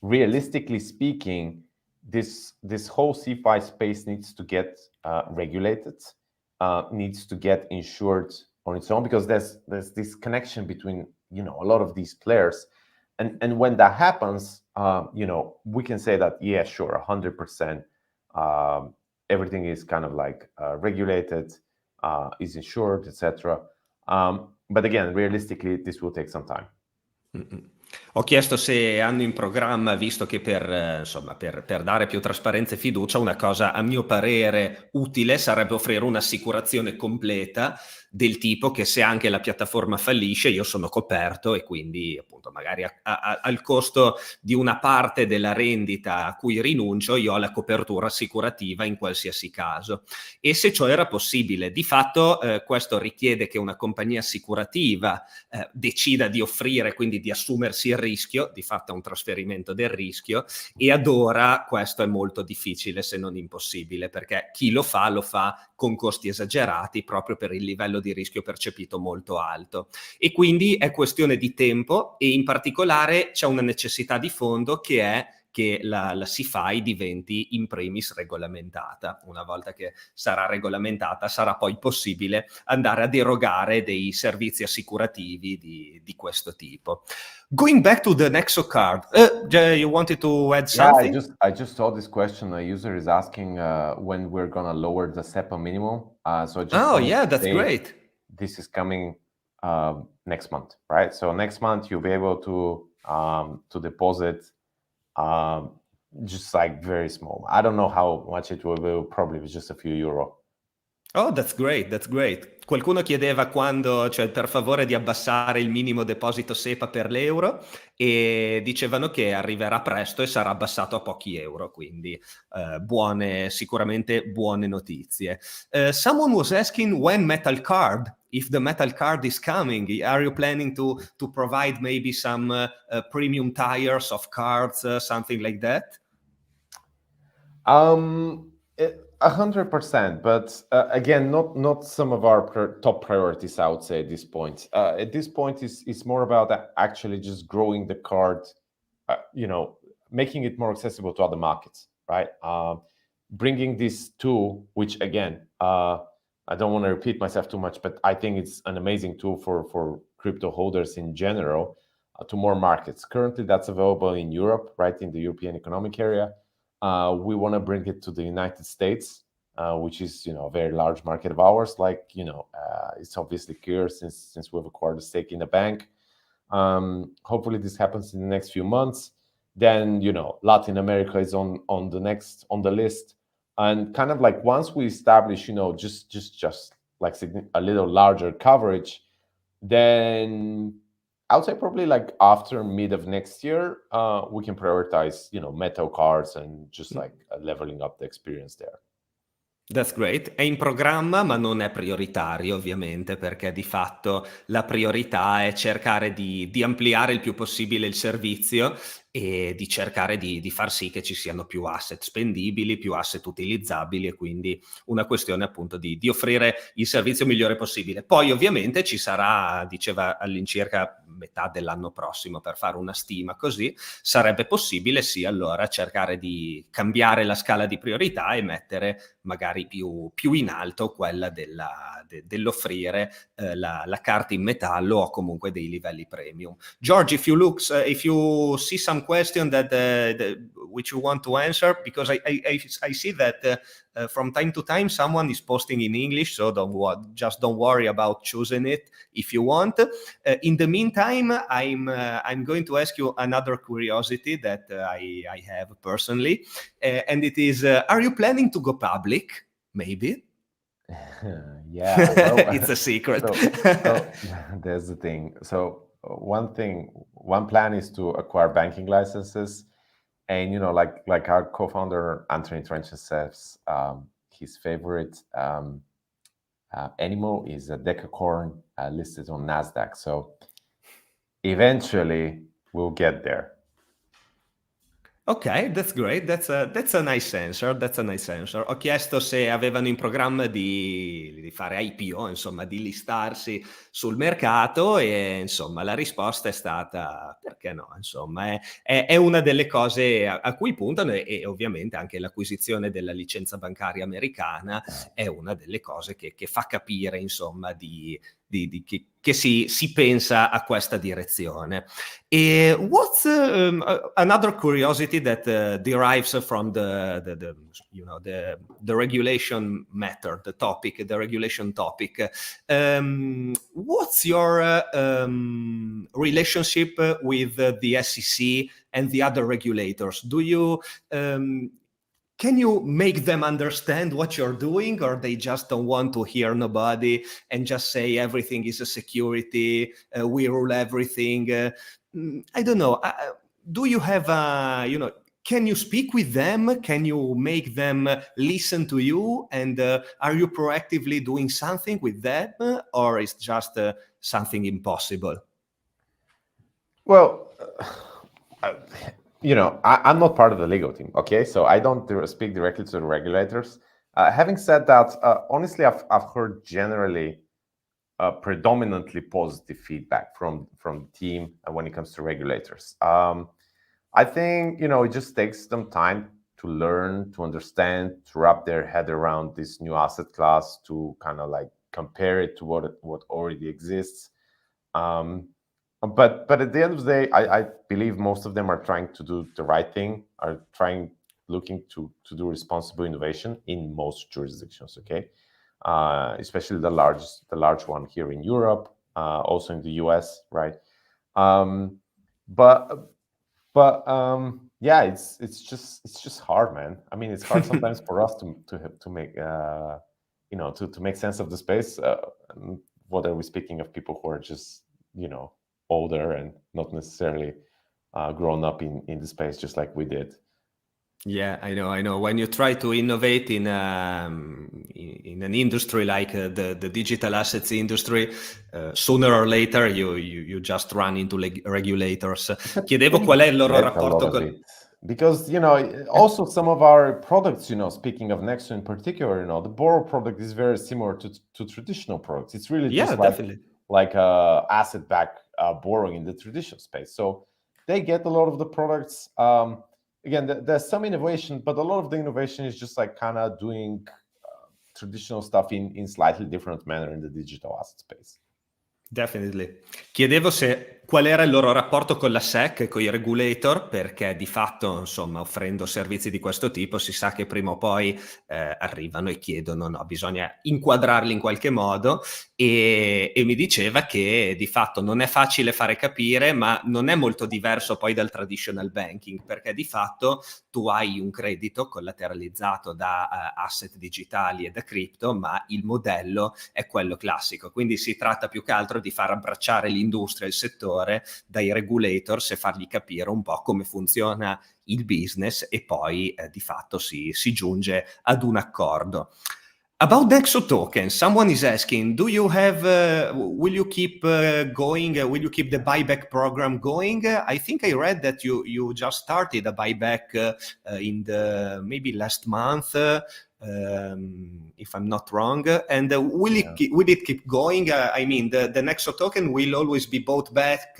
realistically speaking, this whole CeFi space needs to get regulated, needs to get insured on its own, because there's this connection between a lot of these players, and when that happens, we can say that, yeah, sure, 100%, everything is kind of like regulated, is insured, etc. But again, realistically, this will take some time. Ho chiesto se hanno in programma, visto che per dare più trasparenza e fiducia, una cosa a mio parere utile sarebbe offrire un'assicurazione completa del tipo che se anche la piattaforma fallisce io sono coperto, e quindi appunto magari al costo di una parte della rendita a cui rinuncio io ho la copertura assicurativa in qualsiasi caso. E se ciò era possibile, di fatto questo richiede che una compagnia assicurativa decida di offrire, quindi di assumersi il rischio, di fatto è un trasferimento del rischio, e ad ora questo è molto difficile, se non impossibile, perché chi lo fa con costi esagerati proprio per il livello di rischio percepito molto alto, e quindi è questione di tempo, e in particolare c'è una necessità di fondo che è che la CeFi diventi in primis regolamentata. Una volta che sarà regolamentata sarà poi possibile andare ad erogare dei servizi assicurativi di questo tipo. Going back to the Nexo card, you wanted to add something? Yeah, I just saw this question. A user is asking when we're gonna lower the SEPA minimum. So I just that's great. This is coming next month, right? So next month you'll be able to deposit just like very small. I don't know how much it will be, probably just a few euro. Oh, that's great. Qualcuno chiedeva per favore di abbassare il minimo deposito SEPA per l'euro, e dicevano che arriverà presto e sarà abbassato a pochi euro, quindi sicuramente buone notizie. Someone was asking when metal card, if the metal card is coming, are you planning to provide maybe some premium tires of cards, something like that? 100%, but again, not some of our top priorities, I would say, at this point. At this point, it's more about actually just growing the card, making it more accessible to other markets, right? Bringing this tool, which again, I don't want to repeat myself too much, but I think it's an amazing tool for crypto holders in general, to more markets. Currently, that's available in Europe, right, in the European Economic Area. We want to bring it to the United States, which is a very large market of ours. It's obviously clear since we've acquired a stake in a bank. Hopefully this happens in the next few months. Then Latin America is on the list, and kind of like once we establish just like a little larger coverage, then I would say probably like after mid of next year, we can prioritize, metal cards and just like leveling up the experience there. That's great. È in programma, ma non è prioritario, ovviamente, perché di fatto la priorità è cercare di ampliare il più possibile il servizio e di cercare di far sì che ci siano più asset spendibili, più asset utilizzabili, e quindi una questione appunto di offrire il servizio migliore possibile. Poi ovviamente ci sarà, diceva all'incirca metà dell'anno prossimo, per fare una stima così, sarebbe possibile sì allora cercare di cambiare la scala di priorità e mettere magari più in alto quella dell'offrire la carta in metallo o comunque dei livelli premium. George, if you see some question that which you want to answer, because I see that from time to time someone is posting in English, so don't worry about choosing it if you want. In the meantime, I'm going to ask you another curiosity that I have personally, and it is, are you planning to go public? Maybe. Yeah, well, it's a secret. so there's the thing. So one plan is to acquire banking licenses, and like our co-founder Anthony Trenchard says, his favorite animal is a decacorn listed on NASDAQ. So eventually we'll get there. Ok, that's great. That's a nice answer. That's a nice answer. Ho chiesto se avevano in programma di fare IPO, insomma, di listarsi sul mercato e insomma la risposta è stata perché no? Insomma, è una delle cose a cui puntano e ovviamente anche l'acquisizione della licenza bancaria americana è una delle cose che fa capire, insomma, che si pensa a questa direzione. What's another curiosity that derives from the regulation matter, the regulation topic? What's your relationship with the SEC and the other regulators? Can you make them understand what you're doing, or they just don't want to hear nobody and just say everything is a security, we rule everything? I don't know. Do you have can you speak with them? Can you make them listen to you? And are you proactively doing something with them, or is just something impossible? Well, I'm not part of the legal team, okay? So I don't speak directly to the regulators. Having said that, honestly, I've heard generally predominantly positive feedback from the team when it comes to regulators. I think, it just takes them time to learn, to understand, to wrap their head around this new asset class, to kind of like compare it to what already exists. But at the end of the day, I believe most of them are trying to do the right thing, are looking to do responsible innovation in most jurisdictions, okay? Especially the large one here in Europe, also in the US, right? Yeah, it's just hard, man. I mean, it's hard sometimes for us to make to make sense of the space. What are we speaking of people who are just older and not necessarily grown up in the space just like we did. Yeah, I know. When you try to innovate in an industry like the digital assets industry, sooner or later you just run into regulators. Chiedevo qual è il loro rapporto con... Because also some of our products, speaking of Nexo in particular, the borrow product is very similar to traditional products. It's really just like asset-backed borrowing in the traditional space. So they get a lot of the products. Again, there's some innovation, but a lot of the innovation is just like kind of doing traditional stuff in slightly different manner in the digital asset space. Definitely. Chiedevo qual era il loro rapporto con la SEC e con i regulator, perché di fatto, insomma, offrendo servizi di questo tipo si sa che prima o poi arrivano e chiedono, no, bisogna inquadrarli in qualche modo e mi diceva che di fatto non è facile fare capire, ma non è molto diverso poi dal traditional banking, perché di fatto tu hai un credito collateralizzato da asset digitali e da cripto, ma il modello è quello classico, quindi si tratta più che altro di far abbracciare l'industria e il settore dai regulators e fargli capire un po' come funziona il business e poi di fatto si giunge ad un accordo. About Nexo token, someone is asking, will you keep going? Will you keep the buyback program going? I think I read that you just started a buyback in the maybe last month, if I'm not wrong. And will it keep going? I mean, the Nexo token will always be bought back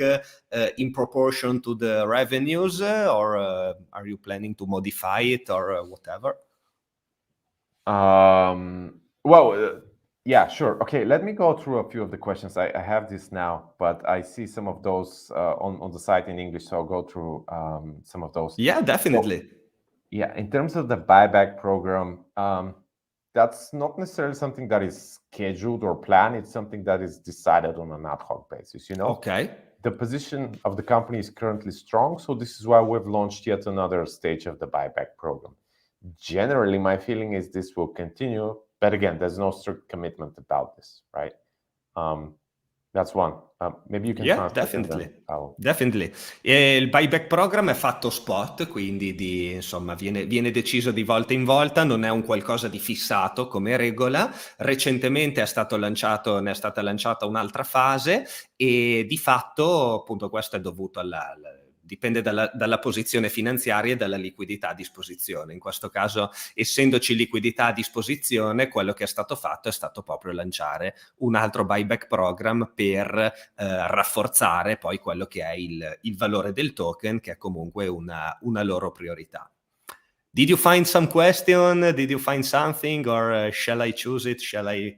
in proportion to the revenues, or are you planning to modify it or whatever? Yeah, sure. Okay, let me go through a few of the questions. I have this now, but I see some of those on the site in English, so I'll go through some of those. Yeah, definitely. So, yeah, in terms of the buyback program, that's not necessarily something that is scheduled or planned. It's something that is decided on an ad hoc basis, Okay. The position of the company is currently strong, so this is why we've launched yet another stage of the buyback program. Generally, my feeling is this will continue, but again, there's no strict commitment about this, right? That's one. Maybe you can translate. Definitely. Il buyback program è fatto spot, quindi insomma viene deciso di volta in volta, non è un qualcosa di fissato come regola. Recentemente ne è stata lanciata un'altra fase e di fatto appunto questo è dovuto dipende dalla posizione finanziaria e dalla liquidità a disposizione. In questo caso, essendoci liquidità a disposizione, quello che è stato fatto è stato proprio lanciare un altro buyback program per rafforzare poi quello che è il valore del token, che è comunque una loro priorità. Did you find some question? Did you find something, or shall I choose it? Shall I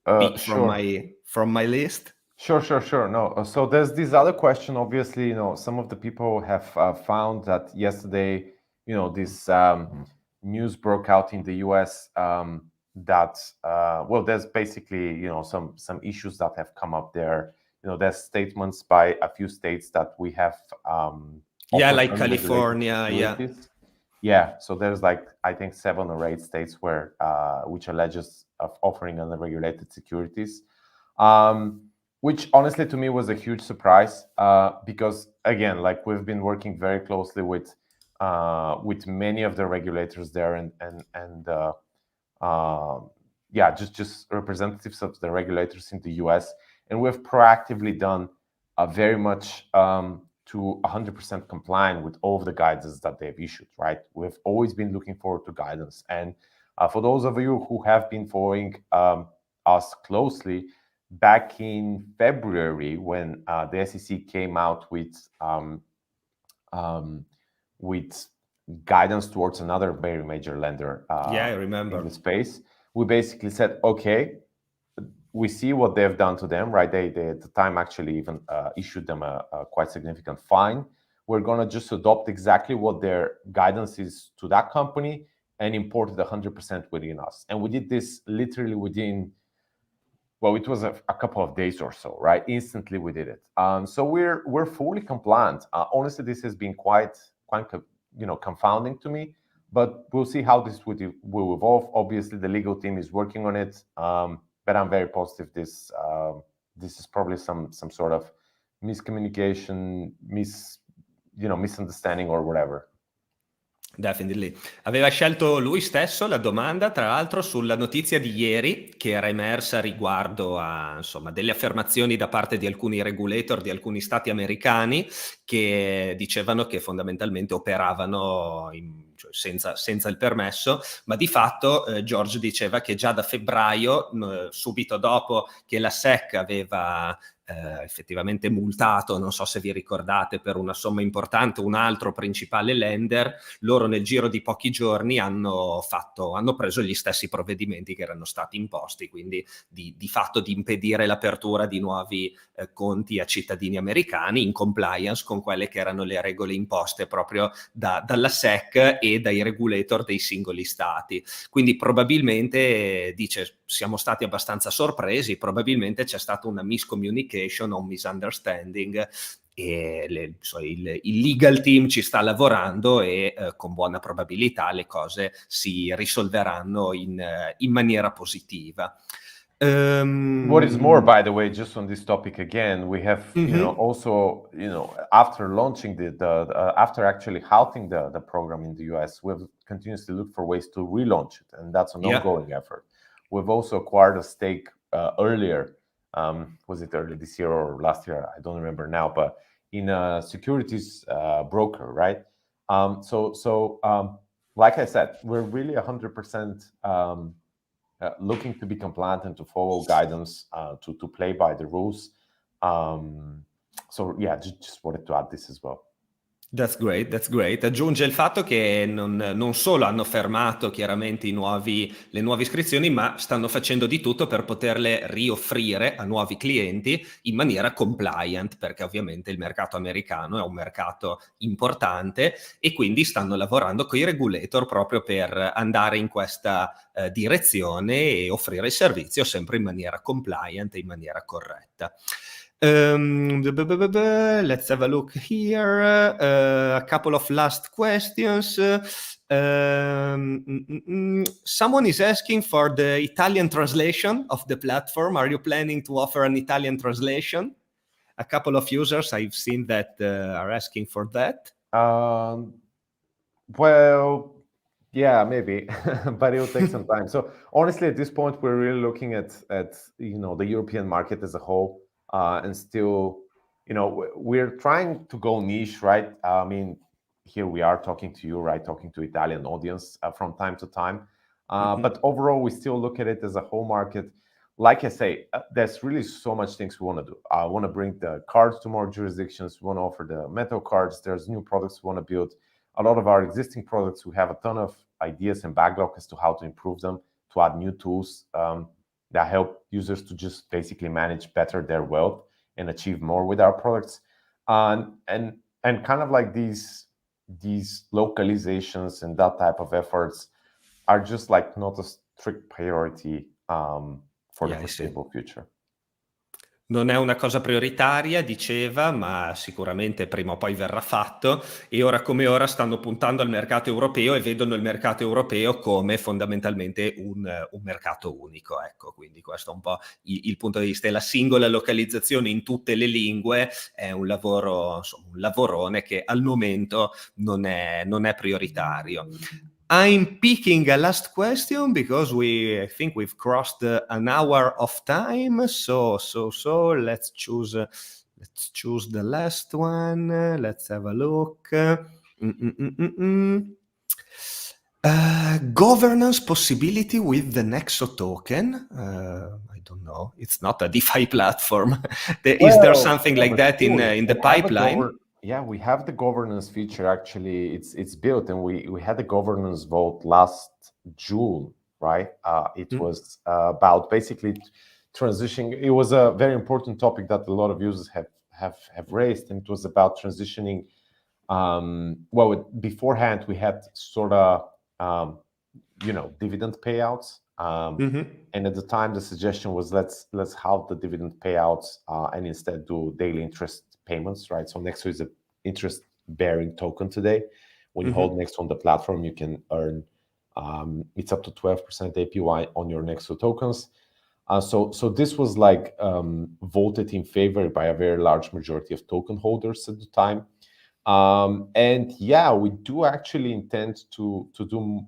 pick from my list? Sure. No, so there's this other question. Obviously, some of the people have found that yesterday, this news broke out in the US that there's basically some issues that have come up there. There's statements by a few states that we have like California, yeah. So there's I think 7 or 8 states where which alleges of offering unregulated securities, which honestly to me was a huge surprise because again, we've been working very closely with many of the regulators there and just representatives of the regulators in the US, and we've proactively done very much to 100% compliant with all of the guidance that they've issued, right? We've always been looking forward to guidance. And for those of you who have been following us closely, back in February, when the SEC came out with guidance towards another very major lender I remember. in the space, we basically said, okay, we see what they've done to them, right? They at the time actually even issued them a quite significant fine. We're going to just adopt exactly what their guidance is to that company and import it 100% within us. And we did this literally within, it was a couple of days or so, right? Instantly we did it. So we're fully compliant. Honestly, this has been quite confounding to me, but we'll see how this will evolve. Obviously, the legal team is working on it. But I'm very positive this is probably some sort of miscommunication, misunderstanding or whatever. Definitely. Aveva scelto lui stesso la domanda, tra l'altro, sulla notizia di ieri che era emersa riguardo a delle affermazioni da parte di alcuni regulator di alcuni stati americani che dicevano che fondamentalmente operavano senza il permesso, ma di fatto George diceva che già da febbraio, subito dopo che la SEC aveva effettivamente multato, non so se vi ricordate, per una somma importante un altro principale lender, loro nel giro di pochi giorni hanno preso gli stessi provvedimenti che erano stati imposti, quindi di fatto di impedire l'apertura di nuovi conti a cittadini americani in compliance con quelle che erano le regole imposte proprio dalla SEC e dai regulator dei singoli stati. Quindi probabilmente, dice, siamo stati abbastanza sorpresi, probabilmente c'è stata una miscommunication o un misunderstanding e il legal team ci sta lavorando e con buona probabilità le cose si risolveranno in maniera positiva. What is more, by the way, just on this topic again, we have also after launching after actually halting the program in the US, we've continuously looked for ways to relaunch it, and that's an ongoing effort. We've also acquired a stake earlier. Was it early this year or last year? I don't remember now, but in a securities broker, right? So like I said, we're really 100% looking to be compliant and to follow guidance, to play by the rules. So yeah, just wanted to add this as well. That's great. Aggiunge il fatto che non solo hanno fermato chiaramente le nuove iscrizioni, ma stanno facendo di tutto per poterle rioffrire a nuovi clienti in maniera compliant, perché ovviamente il mercato americano è un mercato importante e quindi stanno lavorando con i regulator proprio per andare in questa direzione e offrire il servizio sempre in maniera compliant e in maniera corretta. Let's have a look here. A couple of last questions. Someone is asking for the Italian translation of the platform. Are you planning to offer an Italian translation? A couple of users I've seen that are asking for that. Well, yeah, maybe, but it will take some time. So honestly, at this point, we're really looking at the European market as a whole, and still we're trying to go niche, right? I mean, here we are talking to you, right? Talking to Italian audience from time to time. But overall, we still look at it as a whole market. Like I say, there's really so much things we want to do. I want to bring the cards to more jurisdictions. We want to offer the metal cards. There's new products we want to build. A lot of our existing products, we have a ton of ideas and backlog as to how to improve them, to add new tools that help users to just basically manage better their wealth and achieve more with our products. And kind of like these localizations and that type of efforts are just like not a strict priority for the foreseeable future. Non è una cosa prioritaria, diceva, ma sicuramente prima o poi verrà fatto, e ora come ora stanno puntando al mercato europeo e vedono il mercato europeo come fondamentalmente un mercato unico, ecco, quindi questo è un po' il punto di vista. E la singola localizzazione in tutte le lingue è un lavoro, insomma, un lavorone che al momento non è prioritario. I'm picking a last question because I think we've crossed an hour of time. So let's choose the last one. Let's have a look. Governance possibility with the Nexo token. I don't know. It's not a DeFi platform. Is there something like that in the pipeline? Yeah, we have the governance feature. Actually, it's built, and we had the governance vote last June, right? It was about basically transitioning. It was a very important topic that a lot of users have raised, and it was about transitioning. Beforehand we had sort of dividend payouts, and at the time the suggestion was let's halve the dividend payouts and instead do daily interest payments, right? So Nexo is an interest-bearing token today. When you hold Nexo on the platform, you can earn it's up to 12% APY on your Nexo tokens. So this was like voted in favor by a very large majority of token holders at the time. And yeah, we do actually intend to do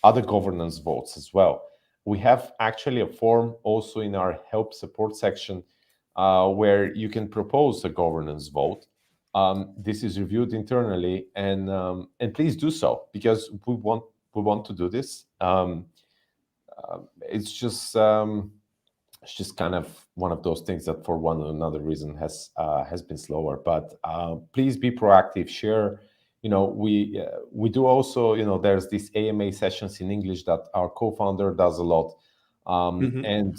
other governance votes as well. We have actually a form also in our help support section where you can propose a governance vote. This is reviewed internally, and please do so, because we want to do this. It's just kind of one of those things that for one or another reason has been slower. But please be proactive. Share. We do also. There's these AMA sessions in English that our co-founder does a lot, and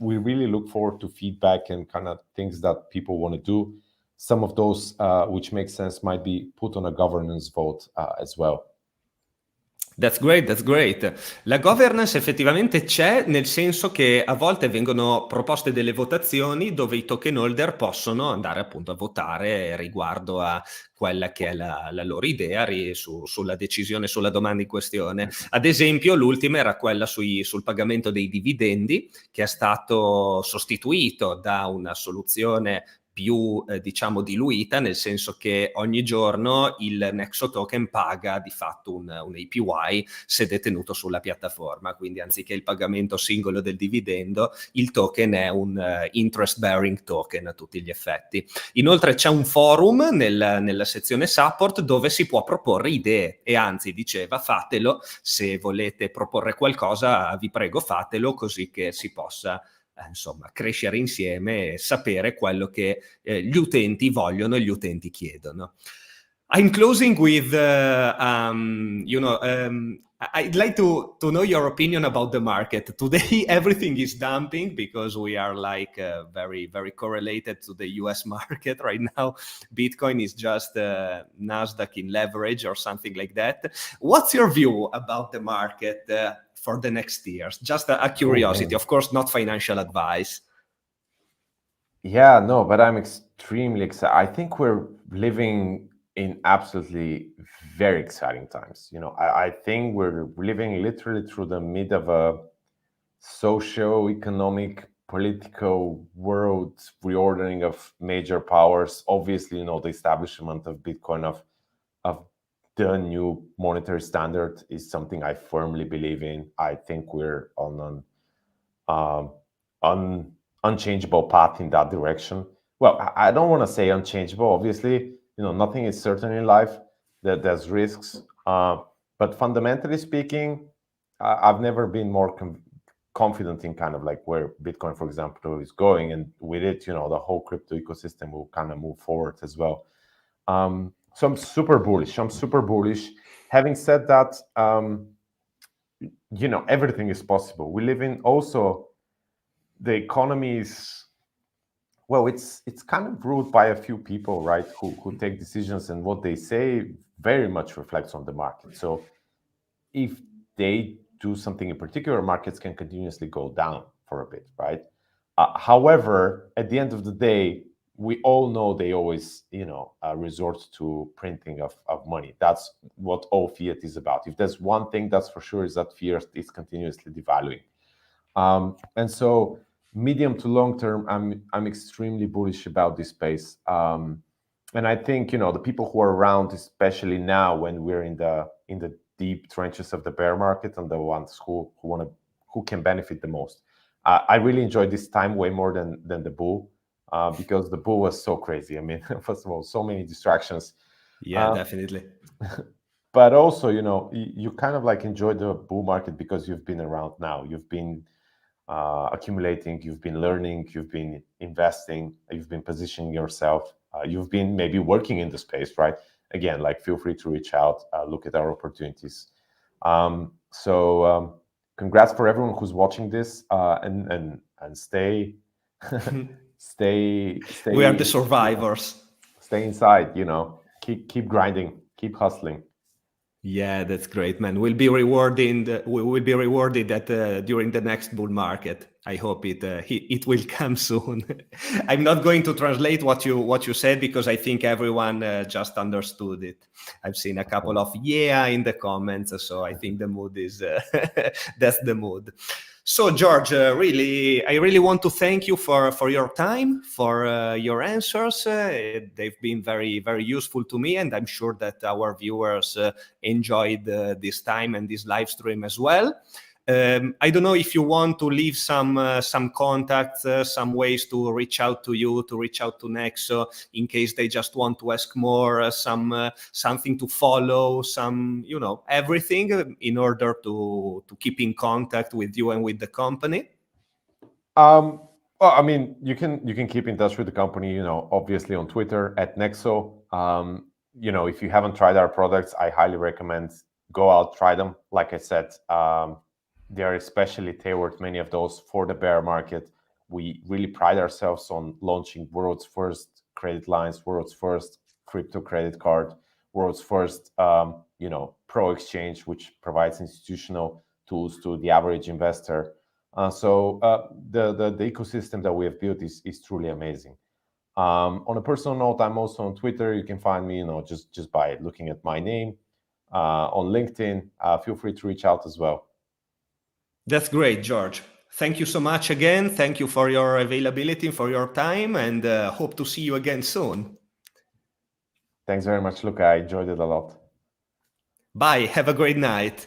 we really look forward to feedback and kind of things that people want to do. Some of those which make sense might be put on a governance vote as well. That's great, that's great. La governance effettivamente c'è, nel senso che a volte vengono proposte delle votazioni dove i token holder possono andare appunto a votare riguardo a quella che è la loro idea sulla decisione, sulla domanda in questione. Ad esempio, l'ultima era quella sul pagamento dei dividendi, che è stato sostituito da una soluzione più diluita, nel senso che ogni giorno il Nexo token paga di fatto un APY se detenuto sulla piattaforma, quindi anziché il pagamento singolo del dividendo, il token è un interest bearing token a tutti gli effetti. Inoltre c'è un forum nella sezione support dove si può proporre idee, e anzi diceva fatelo, se volete proporre qualcosa vi prego fatelo, così che si possa crescere insieme e sapere quello che gli utenti vogliono e gli utenti chiedono. I'm closing with, I'd like to know your opinion about the market. Today, everything is dumping because we are very, very correlated to the US market right now. Bitcoin is just Nasdaq in leverage or something like that. What's your view about the market for the next years? Just a curiosity, of course, not financial advice. Yeah, no, but I'm extremely excited. I think we're living in absolutely very exciting times. I think we're living literally through the mid of a socio-economic, political world reordering of major powers. Obviously, the establishment of Bitcoin, of the new monetary standard, is something I firmly believe in. I think we're on an unchangeable path in that direction. well, I don't want to say unchangeable. Obviously, nothing is certain in life. There's risks, but fundamentally speaking, I've never been more confident in kind of like where Bitcoin, for example, is going, and with it, the whole crypto ecosystem will kind of move forward as well. So I'm super bullish. Having said that, everything is possible. We live in also the economy is, well, it's kind of ruled by a few people, right? Who take decisions, and what they say very much reflects on the market. So if they do something in particular, markets can continuously go down for a bit, right? However, at the end of the day, we all know they always, resort to printing of money. That's what all fiat is about. If there's one thing that's for sure, is that fiat is continuously devaluing. And so medium to long term, I'm extremely bullish about this space. And I think, the people who are around, especially now when we're in the deep trenches of the bear market, and the ones who can benefit the most. I really enjoyed this time way more than the bull, because the bull was so crazy. I mean, first of all, so many distractions. Yeah, definitely. But also, you kind of like enjoy the bull market because you've been around now. You've been accumulating, you've been learning, you've been investing, you've been positioning yourself, you've been maybe working in the space, right? Again, like, feel free to reach out, look at our opportunities. So congrats for everyone who's watching this, and stay stay We are the survivors. Stay inside, keep grinding, keep hustling. Yeah, that's great, man. We will be rewarded during the next bull market. I hope it will come soon. I'm not going to translate what you said, because I think everyone just understood it. I've seen a couple of in the comments, so I think the mood is that's the mood. So, George, I really want to thank you for your time, for your answers. They've been very, very useful to me, and I'm sure that our viewers enjoyed this time and this live stream as well. I don't know if you want to leave some contacts, some ways to reach out to you, to reach out to Nexo, in case they just want to ask more, something to follow, everything in order to keep in contact with you and with the company. Well, I mean, you can keep in touch with the company, obviously on Twitter at Nexo. If you haven't tried our products, I highly recommend go out, try them. Like I said, they are especially tailored, many of those, for the bear market. We really pride ourselves on launching world's first credit lines, world's first crypto credit card, world's first, pro exchange, which provides institutional tools to the average investor. So the ecosystem that we have built is truly amazing. On a personal note, I'm also on Twitter. You can find me, just by looking at my name. On LinkedIn, feel free to reach out as well. That's great, George. Thank you so much again. Thank you for your availability, for your time, and hope to see you again soon. Thanks very much, Luca. I enjoyed it a lot. Bye. Have a great night.